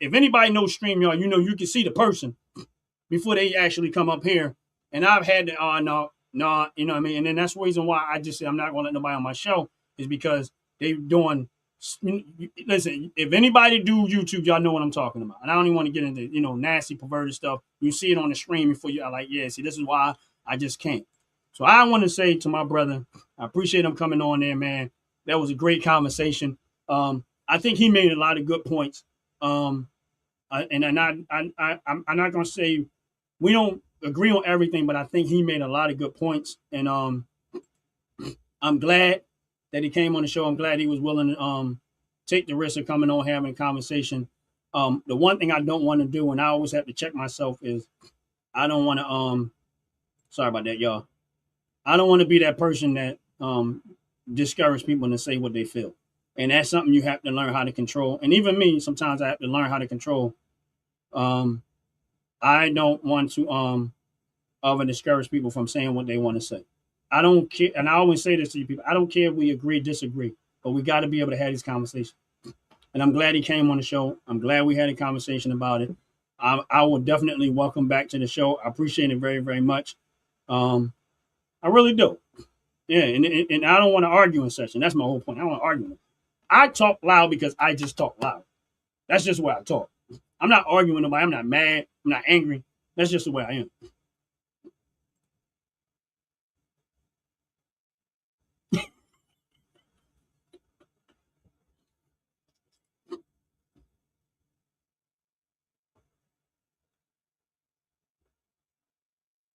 if anybody knows StreamYard, you know you can see the person before they actually come up here. And I've had to, no, you know what I mean? And then that's the reason why I just say I'm not going to let nobody on my show is because they doing, listen, if anybody do YouTube, y'all know what I'm talking about. And I don't even want to get into, nasty, perverted stuff. You see it on the screen before you are like, yeah, see, this is why I just can't. So I want to say to my brother, I appreciate him coming on there, man. That was a great conversation. I think he made a lot of good points. And I'm not going to say we don't agree on everything, but I think he made a lot of good points. And I'm glad that he came on the show. I'm glad he was willing to take the risk of coming on, having a conversation. The one thing I don't want to do, and I always have to check myself, is I don't want to sorry about that, y'all. I don't want to be that person that discourage people to say what they feel. And that's something you have to learn how to control. And even me, sometimes I have to learn how to control. I don't want to ever discourage people from saying what they want to say. I don't care, and I always say this to you people. I don't care if we agree, disagree, but we got to be able to have these conversations. And I'm glad he came on the show. I'm glad we had a conversation about it. I will definitely welcome back to the show. I appreciate it very, very much. I really do. Yeah, and I don't want to argue in session. That's my whole point. I don't want to argue. I talk loud because I just talk loud. That's just the way I talk. I'm not arguing with nobody. I'm not mad. I'm not angry. That's just the way I am.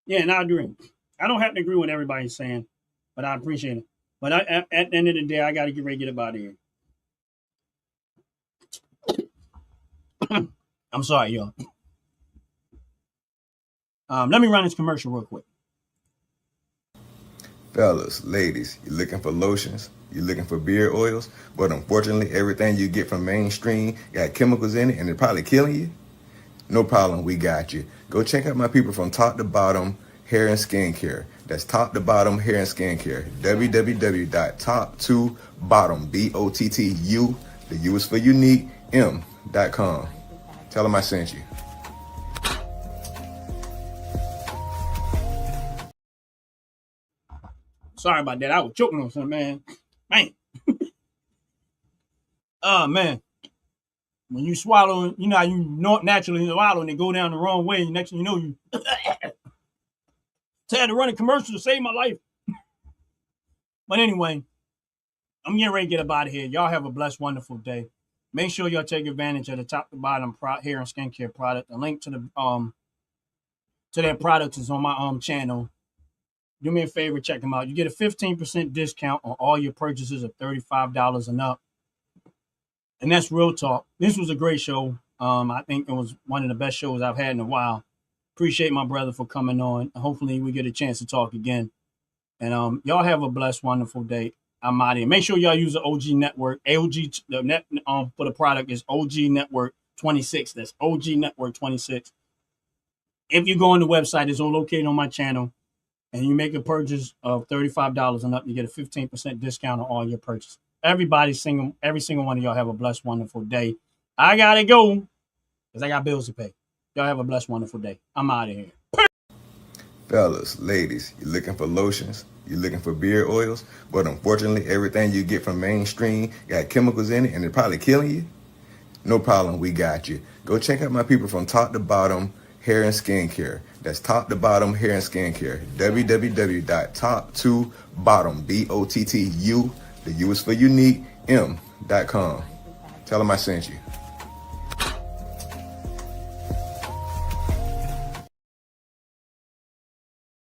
Yeah, and I agree. I don't have to agree with everybody's saying, but I appreciate it. But at the end of the day, I got to get ready to get up out of here. I'm sorry, y'all. Let me run this commercial real quick. Fellas, ladies, you're looking for lotions, you're looking for beard oils, but unfortunately everything you get from mainstream got chemicals in it and they're probably killing you? No problem, we got you. Go check out my people from Top to Bottom Hair and Skincare. That's Top to Bottom Hair and Skincare. www.top2bottom, BOTTU, the U is for unique, M.com. Tell them I sent you. Sorry about that. I was choking on something, man. Man. Oh, man. When you swallow, you know how you naturally swallow and they go down the wrong way. And next thing you know, you had to run a commercial to save my life. But anyway, I'm getting ready to get up out of here. Y'all have a blessed, wonderful day. Make sure y'all take advantage of the Top to Bottom hair and skincare product. The link to their products is on my channel. Do me a favor, check them out. You get a 15% discount on all your purchases of $35 and up. And that's real talk. This was a great show. I think it was one of the best shows I've had in a while. Appreciate my brother for coming on. Hopefully we get a chance to talk again. And y'all have a blessed, wonderful day. I'm out of here. Make sure y'all use the OG Network. The net for the product is OG Network 26. That's OG Network 26. If you go on the website, it's all located on my channel. And you make a purchase of $35 and up, you get a 15% discount on all your purchases. Every single one of y'all have a blessed, wonderful day. I gotta go because I got bills to pay. Y'all have a blessed, wonderful day. I'm out of here. Fellas, ladies, you're looking for lotions, you're looking for beard oils, but unfortunately everything you get from mainstream got chemicals in it and they're probably killing you? No problem, we got you. Go check out my people from Top to Bottom Hair and Skincare. That's Top to Bottom Hair and Skincare. www.top2bottom, BOTTU, the U is for unique, M.com. Tell them I sent you.